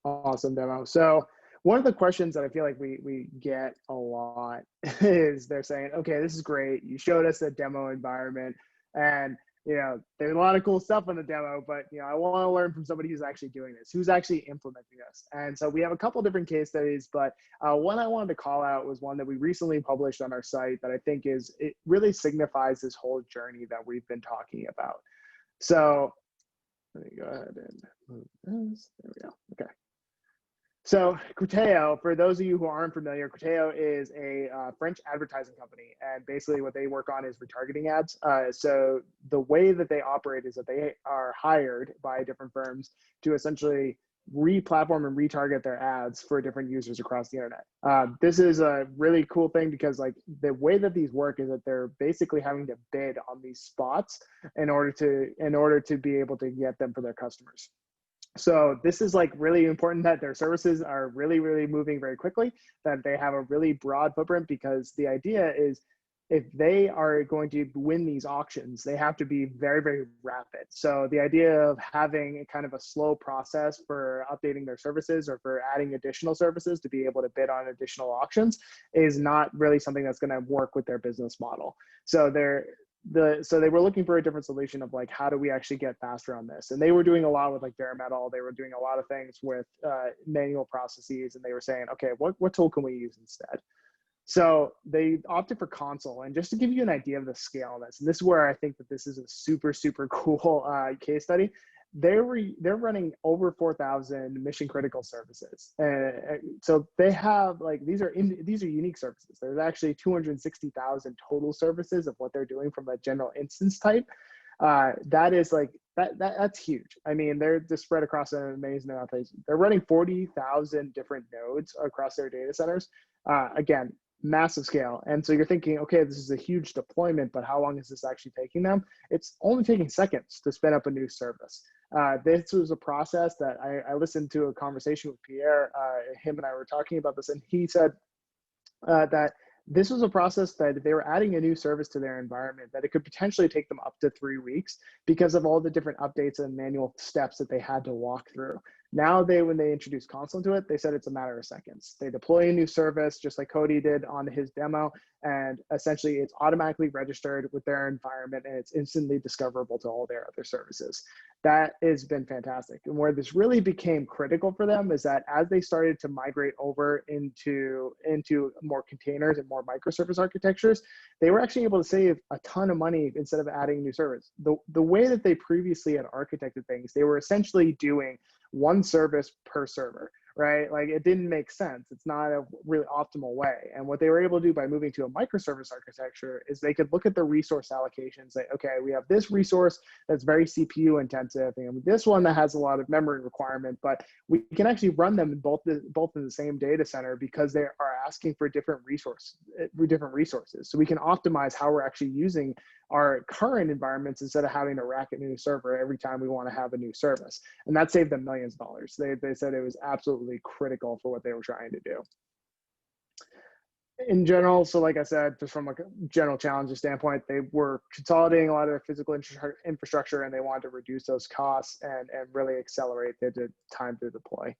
Awesome demo. So one of the questions that I feel like we get a lot is they're saying, okay, this is great. You showed us a demo environment, and there's a lot of cool stuff on the demo, but I want to learn from somebody who's actually doing this, who's actually implementing this. And so we have a couple different case studies, but one I wanted to call out was one that we recently published on our site that I think it really signifies this whole journey that we've been talking about. So let me go ahead and move this. There we go. Okay. So Corteo, for those of you who aren't familiar, Corteo is a French advertising company, and basically what they work on is retargeting ads. So the way that they operate is that they are hired by different firms to essentially re-platform and retarget their ads for different users across the internet. This is a really cool thing because the way that these work is that they're basically having to bid on these spots in order to be able to get them for their customers. So this is really really that their services are really, really moving very quickly, that they have a really broad footprint, because the idea is if they are going to win these auctions, they have to be very, very rapid. So the idea of having kind of a slow process for updating their services or for adding additional services to be able to bid on additional auctions is not really something that's going to work with their business model. So they were looking for a different solution of how do we actually get faster on this? And they were doing a lot with bare metal. They were doing a lot of things with manual processes, and they were saying, okay, what tool can we use instead? So they opted for Consul. And just to give you an idea of the scale of this, and this is where I think that this is a super, super cool case study. They're running over 4,000 mission critical services. So they have these are unique services. There's actually 260,000 total services of what they're doing from a general instance type. That is that's huge. I mean, they're just spread across an amazing amount of places. They're running 40,000 different nodes across their data centers. Again, massive scale. And so you're thinking, okay, this is a huge deployment, but how long is this actually taking them? It's only taking seconds to spin up a new service. This was a process that I listened to a conversation with Pierre. Him and I were talking about this, and he said that this was a process that if they were adding a new service to their environment, that it could potentially take them up to 3 weeks because of all the different updates and manual steps that they had to walk through. Now when they introduced Consul into it, they said it's a matter of seconds. They deploy a new service, just like Cody did on his demo, and essentially it's automatically registered with their environment, and it's instantly discoverable to all their other services. That has been fantastic. And where this really became critical for them is that as they started to migrate over into more containers and more microservice architectures, they were actually able to save a ton of money instead of adding new service. The way that they previously had architected things, they were essentially doing one service per server, right? It didn't make sense. It's not a really optimal way. And what they were able to do by moving to a microservice architecture is they could look at the resource allocation, say, okay, we have this resource that's very CPU intensive, and this one that has a lot of memory requirement, but we can actually run them both in the same data center because they are asking for different resources. So we can optimize how we're actually using our current environments instead of having to rack a new server every time we want to have a new service. And that saved them millions of dollars. They said it was absolutely critical for what they were trying to do. In general, so like I said, just from a general challenges standpoint, they were consolidating a lot of their physical infrastructure, and they wanted to reduce those costs and really accelerate the time to deploy.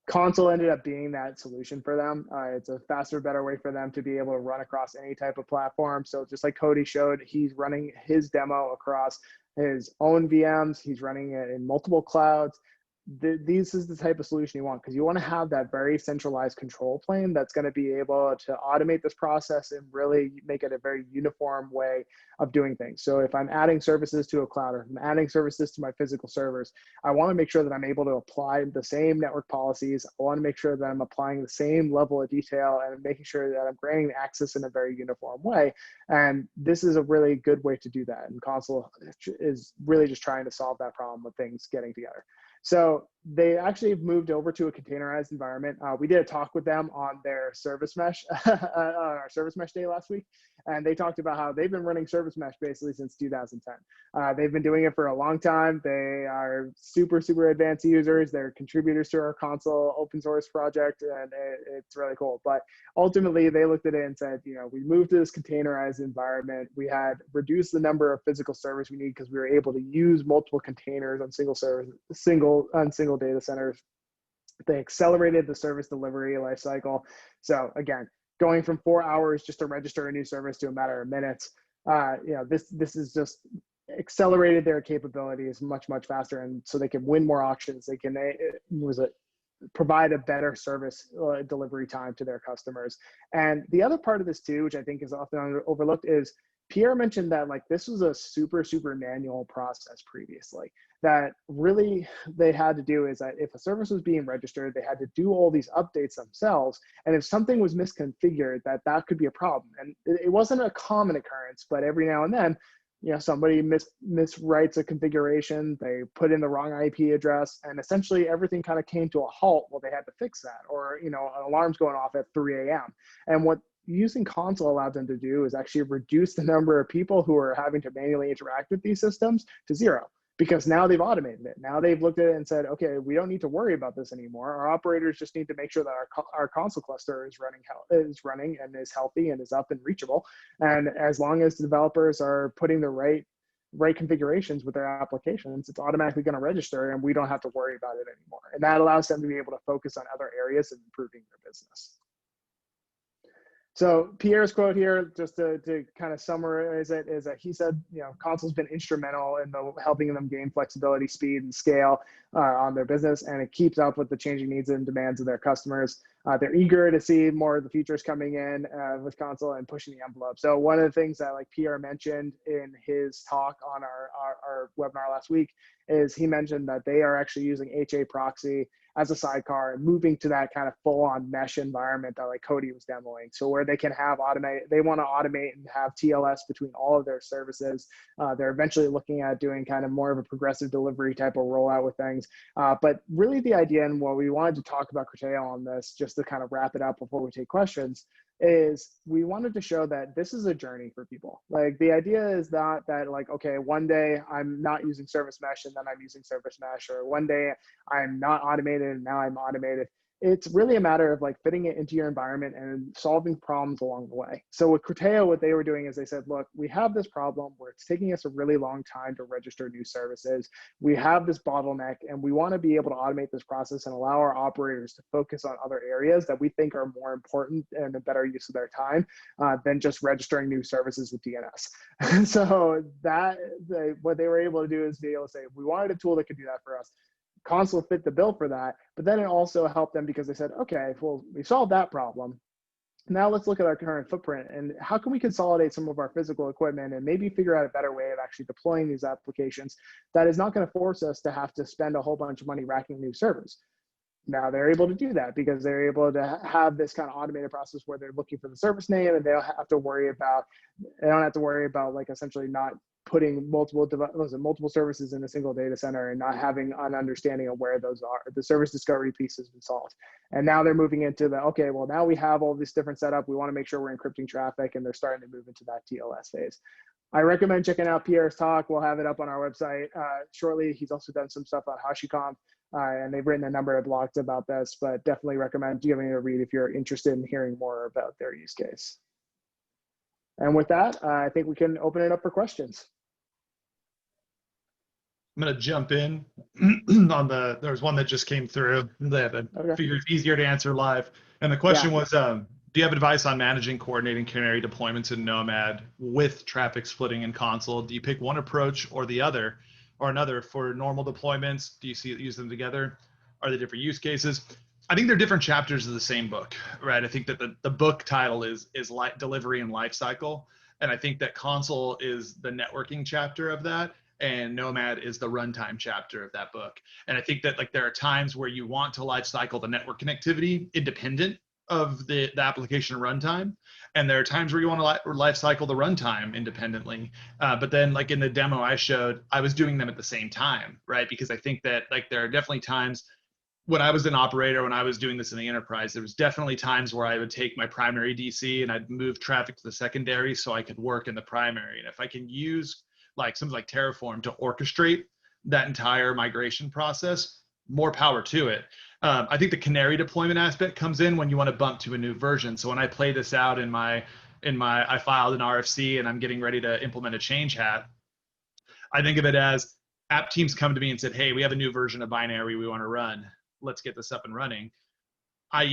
Consul ended up being that solution for them. It's a faster, better way for them to be able to run across any type of platform. So just like Cody showed, he's running his demo across his own VMs. He's running it in multiple clouds. This is the type of solution you want, because you want to have that very centralized control plane that's going to be able to automate this process and really make it a very uniform way of doing things. So if I'm adding services to a cloud, or if I'm adding services to my physical servers, I want to make sure that I'm able to apply the same network policies. I want to make sure that I'm applying the same level of detail and making sure that I'm granting access in a very uniform way. And this is a really good way to do that. And Consul is really just trying to solve that problem with things getting together. So they actually have moved over to a containerized environment. We did a talk with them on their service mesh, on our service mesh day last week. And they talked about how they've been running service mesh basically since 2010. They've been doing it for a long time. They are super, super advanced users. They're contributors to our Consul open source project, and it's really cool. But ultimately, they looked at it and said, we moved to this containerized environment. We had reduced the number of physical servers we need because we were able to use multiple containers on single data centers. They accelerated the service delivery lifecycle. So again, going from 4 hours just to register a new service to a matter of minutes, this is just accelerated their capabilities much, much faster, and so they can win more auctions. They can provide a better service delivery time to their customers. And the other part of this too, which I think is often overlooked, is Pierre mentioned that this was a super, super manual process previously. That really they had to do is that if a service was being registered, they had to do all these updates themselves. And if something was misconfigured, that could be a problem. And it wasn't a common occurrence, but every now and then, somebody miswrites a configuration, they put in the wrong IP address, and essentially everything kind of came to a halt. Well, they had to fix that, or an alarm's going off at 3 a.m. And what using Consul allowed them to do is actually reduce the number of people who are having to manually interact with these systems to zero, because now they've automated it. Now they've looked at it and said, okay, we don't need to worry about this anymore. Our operators just need to make sure that our Consul cluster is running and is healthy and is up and reachable. And as long as the developers are putting the right configurations with their applications, it's automatically going to register, and we don't have to worry about it anymore. And that allows them to be able to focus on other areas of improving their business. So Pierre's quote here, just to kind of summarize it, is that he said, Consul's been instrumental in helping them gain flexibility, speed, and scale on their business, and it keeps up with the changing needs and demands of their customers. They're eager to see more of the features coming in with Consul and pushing the envelope. So one of the things that Pierre mentioned in his talk on our webinar last week is he mentioned that they are actually using HA proxy as a sidecar and moving to that kind of full-on mesh environment that Cody was demoing. So where they can have they want to automate and have TLS between all of their services. They're eventually looking at doing kind of more of a progressive delivery type of rollout with things. But really the idea, and what we wanted to talk about Corteo on this, just to kind of wrap it up before we take questions, is we wanted to show that this is a journey for people. The idea is not that okay, one day I'm not using service mesh and then I'm using service mesh, or one day I'm not automated and now I'm automated. It's really a matter of fitting it into your environment and solving problems along the way. So with Corteo, what they were doing is they said, look, we have this problem where it's taking us a really long time to register new services. We have this bottleneck, and we want to be able to automate this process and allow our operators to focus on other areas that we think are more important and a better use of their time than just registering new services with DNS. So what they were able to do is be able to say, we wanted a tool that could do that for us. Consul fit the bill for that, but then it also helped them because they said, okay, well, we solved that problem. Now let's look at our current footprint and how can we consolidate some of our physical equipment and maybe figure out a better way of actually deploying these applications that is not going to force us to have to spend a whole bunch of money racking new servers. Now they're able to do that because they're able to have this kind of automated process where they're looking for the service name, and they don't have to worry about essentially not putting multiple services in a single data center and not having an understanding of where those are. The service discovery piece has been solved. And now they're moving into okay, well, now we have all this different setup. We want to make sure we're encrypting traffic, and they're starting to move into that TLS phase. I recommend checking out Pierre's talk. We'll have it up on our website shortly. He's also done some stuff on HashiCorp, and they've written a number of blogs about this, but definitely recommend giving it a read if you're interested in hearing more about their use case. And with that, I think we can open it up for questions.
I'm going to jump in on there's one that just came through that I figured it's easier to answer live. And the question was, do you have advice on managing, coordinating canary deployments in Nomad with traffic splitting in Consul? Do you pick one approach or the other, or another for normal deployments? Do you use them together? Are they different use cases? I think they're different chapters of the same book, right? I think that the book title is Delivery and Lifecycle. And I think that Consul is the networking chapter of that, and Nomad is the runtime chapter of that book. And I think that there are times where you want to life cycle the network connectivity independent the application runtime, and there are times where you want to life cycle the runtime independently. But then, like in the demo I showed, I was doing them at the same time, right? Because I think that like there are definitely times when I was an operator, when I was doing this in the enterprise, there was definitely times where I would take my primary DC and I'd move traffic to the secondary so I could work in the primary. And if I can use like something like Terraform to orchestrate that entire migration process, more power to it. I think the canary deployment aspect comes in when you want to bump to a new version. So when I play this out I filed an RFC and I'm getting ready to implement a change hat, I think of it as app teams come to me and said, hey, we have a new version of binary we want to run. Let's get this up and running. I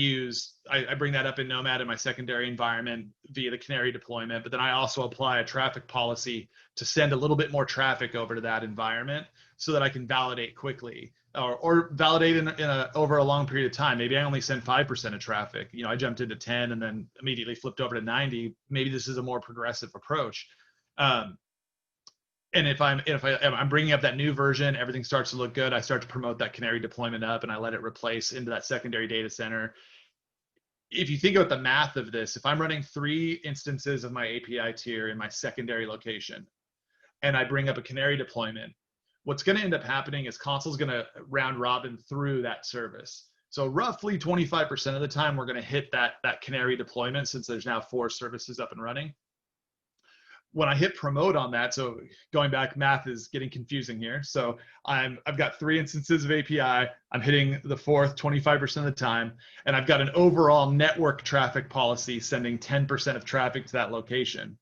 bring that up in Nomad in my secondary environment via the canary deployment, but then I also apply a traffic policy to send a little bit more traffic over to that environment so that I can validate quickly or validate over a long period of time. Maybe I only send 5% of traffic. You know, I jumped into 10 and then immediately flipped over to 90. Maybe this is a more progressive approach. And if I'm bringing up that new version, everything starts to look good. I start to promote that canary deployment up and I let it replace into that secondary data center. If you think about the math of this, if I'm running 3 instances of my API tier in my secondary location and I bring up a canary deployment, what's going to end up happening is Consul's going to round robin through that service. So roughly 25% of the time, we're going to hit that canary deployment since there's now 4 services up and running. When I hit promote on that, so going back, math is getting confusing here. So I've got 3 instances of API. I'm hitting the 4th 25% of the time, and I've got an overall network traffic policy sending 10% of traffic to that location.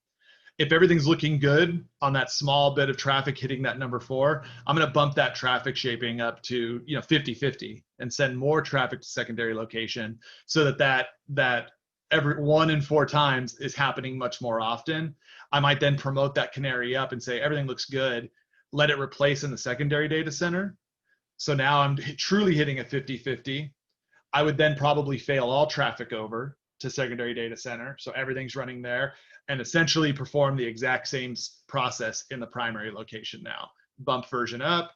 If everything's looking good on that small bit of traffic hitting that number 4, I'm going to bump that traffic shaping up to 50-50 and send more traffic to secondary location so that every 1 in 4 times is happening much more often. I might then promote that canary up and say, everything looks good. Let it replace in the secondary data center. So now I'm truly hitting a 50-50. I would then probably fail all traffic over to secondary data center. So everything's running there and essentially perform the exact same process in the primary location now. Bump version up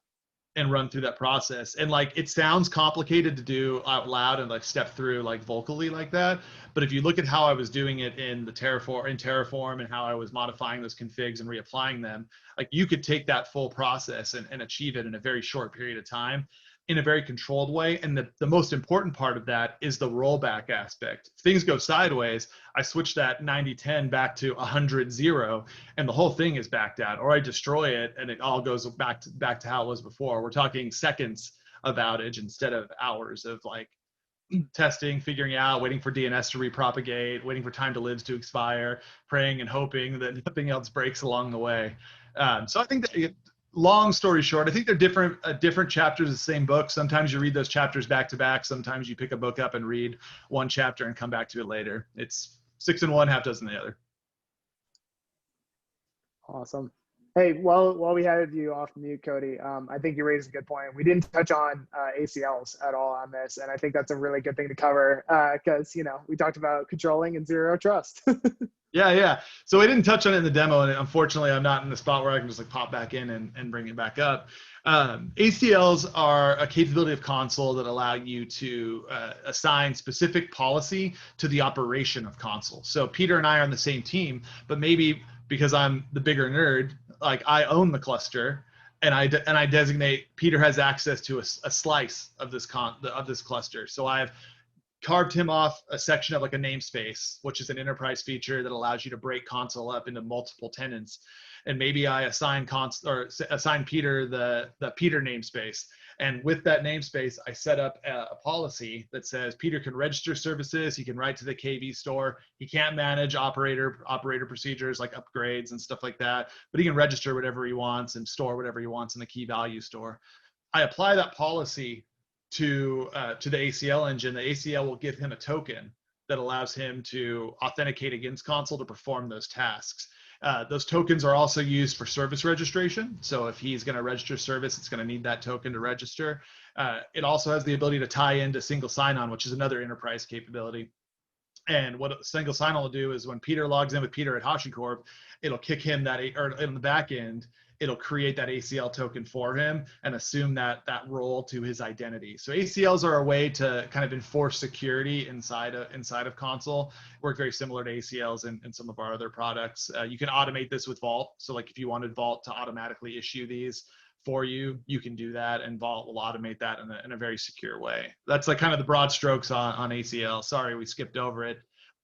and run through that process. And like, it sounds complicated to do out loud and like step through like vocally like that. But if you look at how I was doing it in the Terraform and how I was modifying those configs and reapplying them, like you could take that full process and achieve it in a very short period of time in a very controlled way. And the most important part of that is the rollback aspect. If things go sideways, I switch that 90-10 back to 100-0 and the whole thing is backed out, or I destroy it and it all goes back to how it was before. We're talking seconds of outage instead of hours of like testing, figuring out, waiting for DNS to repropagate, waiting for time to lives to expire, praying and hoping that nothing else breaks along the way. So I think that, long story short, I think they're different chapters of the same book. Sometimes you read those chapters back to back. Sometimes you pick a book up and read one chapter and come back to it later. It's 6 in one, half dozen in the other.
Awesome. Hey, while we had you off mute, Cody, I think you raised a good point. We didn't touch on ACLs at all on this, and I think that's a really good thing to cover because we talked about controlling and zero trust.
Yeah. So we didn't touch on it in the demo, and unfortunately, I'm not in the spot where I can just like pop back in and bring it back up. ACLs are a capability of Consul that allow you to assign specific policy to the operation of Consul. So Peter and I are on the same team, but maybe because I'm the bigger nerd, like I own the cluster, and I designate Peter has access to a slice of this cluster. So I've carved him off a section of like a namespace, which is an enterprise feature that allows you to break Consul up into multiple tenants. And maybe I assign Peter the Peter namespace. And with that namespace, I set up a policy that says Peter can register services. He can write to the KV store. He can't manage operator procedures like upgrades and stuff like that, but he can register whatever he wants and store whatever he wants in the key value store. I apply that policy to the ACL engine. The ACL will give him a token that allows him to authenticate against Consul to perform those tasks. Those tokens are also used for service registration. So if he's going to register service, it's going to need that token to register. It also has the ability to tie into single sign-on, which is another enterprise capability. And what a single sign-on will do is when Peter logs in with Peter at HashiCorp, it'll kick him that, or in the back end, it'll create that ACL token for him and assume that role to his identity. So ACLs are a way to kind of enforce security inside of Consul. Work very similar to ACLs in some of our other products. You can automate this with Vault. So like if you wanted Vault to automatically issue these for you, you can do that, and Vault will automate that in a very secure way. That's like kind of the broad strokes on ACL. Sorry, we skipped over it.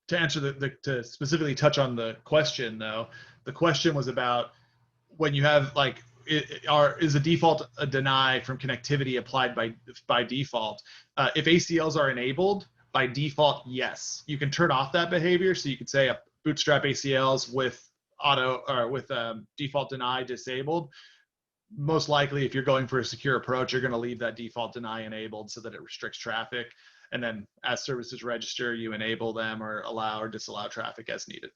To answer to specifically touch on the question though, the question was about when you have like, is a default a deny from connectivity applied by default? If ACLs are enabled by default, yes, you can turn off that behavior. So you could say a bootstrap ACLs with default deny disabled. Most likely, if you're going for a secure approach, you're going to leave that default deny enabled so that it restricts traffic. And then as services register, you enable them or allow or disallow traffic as needed.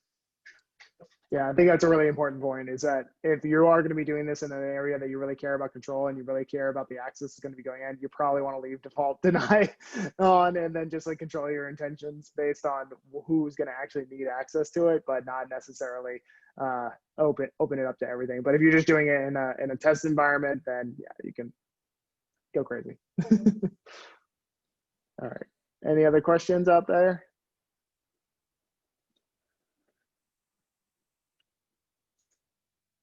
Yeah, I think that's a really important point, is that if you are going to be doing this in an area that you really care about control and you really care about the access that's going to be going in, you probably want to leave default deny on, and then just like control your intentions based on who's going to actually need access to it, but not necessarily open it up to everything. But if you're just doing it in a test environment, then yeah, you can go crazy. All right. Any other questions out there?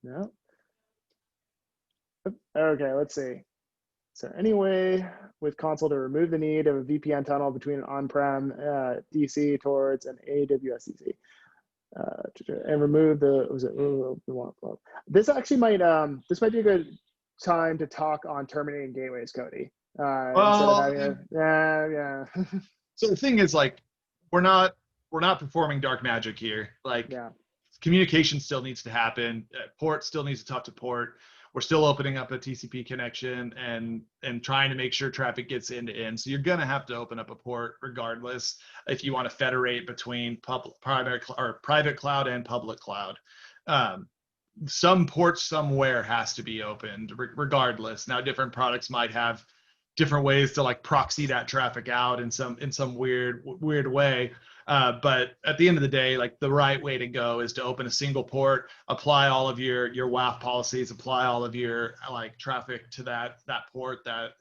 No. Okay, let's see. Is there any way with Consul to remove the need of a VPN tunnel between an on-prem DC towards an AWS DC? And remove this actually might this might be a good time to talk on terminating gateways, Cody.
Well,
yeah.
So the thing is, like, we're not performing dark magic here. Like,
yeah.
Communication still needs to happen. Port still needs to talk to port. We're still opening up a TCP connection and trying to make sure traffic gets end to end. So you're gonna have to open up a port regardless if you want to federate between private cloud and public cloud. Some port somewhere has to be opened regardless. Now different products might have different ways to like proxy that traffic out in some weird way. But at the end of the day, like the right way to go is to open a single port, apply all of your WAF policies, apply all of your like traffic to that port, that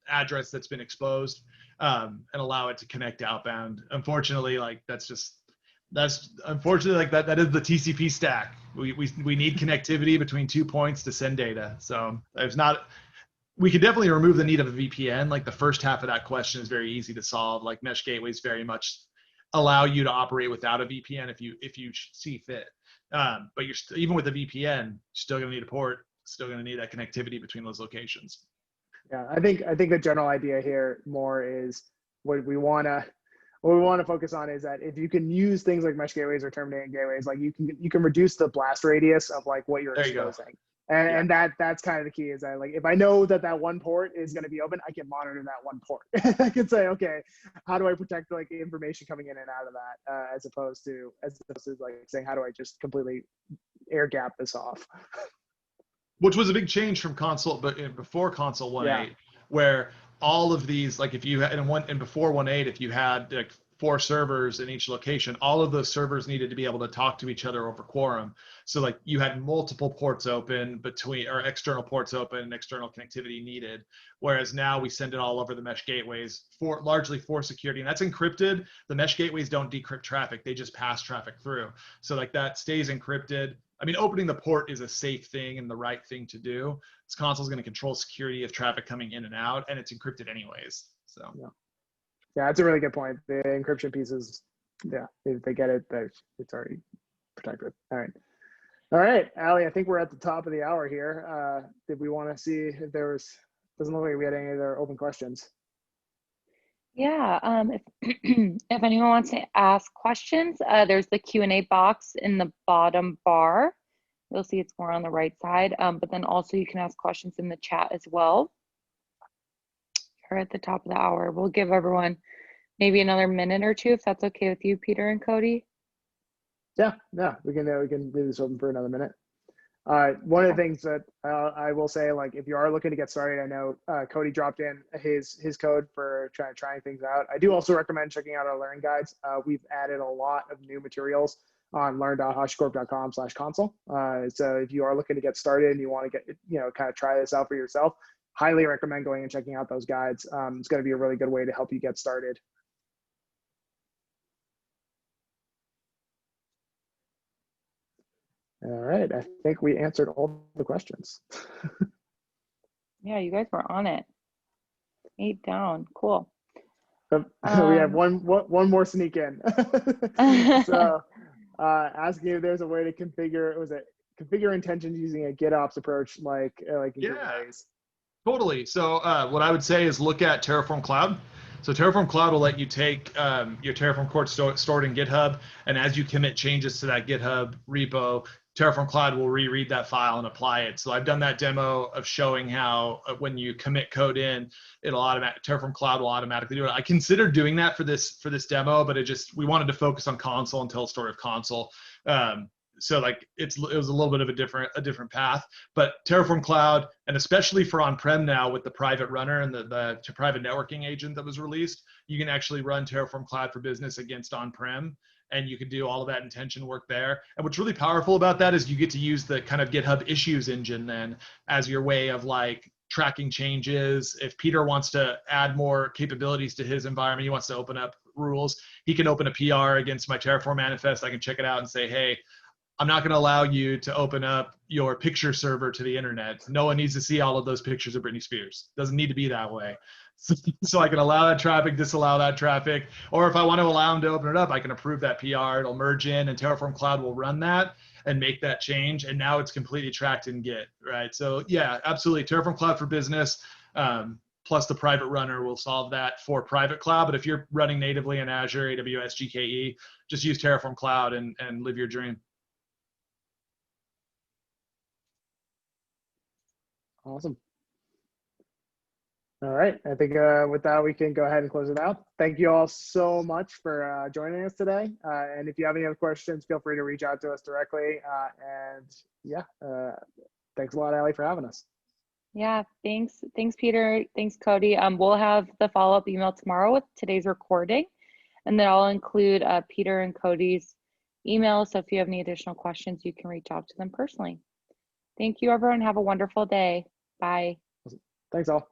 address that's been exposed, and allow it to connect outbound. Unfortunately, like that is the TCP stack. We need connectivity between 2 points to send data. So we could definitely remove the need of a VPN. Like the first half of that question is very easy to solve. Like mesh gateways very much allow you to operate without a VPN if you see fit. But even with a VPN, still going to need a port, still going to need that connectivity between those locations.
Yeah, I think the general idea here more is what we want to focus on is that if you can use things like mesh gateways or terminating gateways, like you can reduce the blast radius of like what you're exposing. And that's kind of the key, is that like if I know that one port is going to be open, I can monitor that one port. I can say, okay, how do I protect like the information coming in and out of that, as opposed to like saying, how do I just completely air gap this off?
Which was a big change from Consul, but before Consul 1.8, where all of these, like if you had before 1.8, if you had like 4 servers in each location, all of those servers needed to be able to talk to each other over quorum. So like you had multiple ports open external ports open and external connectivity needed. Whereas now we send it all over the mesh gateways largely for security, and that's encrypted. The mesh gateways don't decrypt traffic; they just pass traffic through. So like that stays encrypted. I mean, opening the port is a safe thing and the right thing to do. This Consul is going to control security of traffic coming in and out, and it's encrypted anyways. So.
Yeah, that's a really good point. The encryption piece is, if they get it, it's already protected. All right, Allie, I think we're at the top of the hour here. Did we want to see if doesn't look like we had any other open questions.
Yeah, if anyone wants to ask questions, there's the Q&A box in the bottom bar. You'll see it's more on the right side, but then also you can ask questions in the chat as well. We're at the top of the hour. We'll give everyone maybe another minute or two, if that's okay with you, Peter and Cody.
Yeah, we can leave this open for another minute. One of the things that I will say, like if you are looking to get started, I know Cody dropped in his code for trying things out. I do also recommend checking out our learning guides. We've added a lot of new materials on learn.hashicorp.com/console. So if you are looking to get started and you want to get, kind of try this out for yourself, highly recommend going and checking out those guides. It's going to be a really good way to help you get started. All right, I think we answered all the questions.
Yeah, you guys were on it. 8 down, cool.
We have one more sneak in. So asking if there's a way to configure intentions using a GitOps approach like in Kubernetes.
Totally. So what I would say is look at Terraform Cloud. So Terraform Cloud will let you take your Terraform code stored in GitHub, and as you commit changes to that GitHub repo, Terraform Cloud will reread that file and apply it. So I've done that demo of showing how when you commit code in, Terraform Cloud will automatically do it. I considered doing that for this demo, but we wanted to focus on console and tell a story of console. So like it was a little bit of a different path, but Terraform Cloud, and especially for on-prem now with the private runner and the private networking agent that was released, you can actually run Terraform Cloud for Business against on-prem, and you can do all of that intention work there. And what's really powerful about that is you get to use the kind of GitHub issues engine then as your way of like tracking changes. If Peter wants to add more capabilities to his environment, he wants to open up rules, he can open a PR against my Terraform manifest. I can check it out and say, hey, I'm not going to allow you to open up your picture server to the internet. No one needs to see all of those pictures of Britney Spears. Doesn't need to be that way. So I can allow that traffic, disallow that traffic. Or if I want to allow them to open it up, I can approve that PR. It'll merge in, and Terraform Cloud will run that and make that change. And now it's completely tracked in Git, right? So yeah, absolutely. Terraform Cloud for Business plus the private runner will solve that for private cloud. But if you're running natively in Azure, AWS, GKE, just use Terraform Cloud and live your dream.
Awesome. All right. I think with that, we can go ahead and close it out. Thank you all so much for joining us today. And if you have any other questions, feel free to reach out to us directly. Thanks a lot, Allie, for having us.
Yeah, thanks, Peter. Thanks, Cody. We'll have the follow-up email tomorrow with today's recording, and then I'll include Peter and Cody's email. So if you have any additional questions, you can reach out to them personally. Thank you, everyone. Have a wonderful day. Bye.
Thanks all.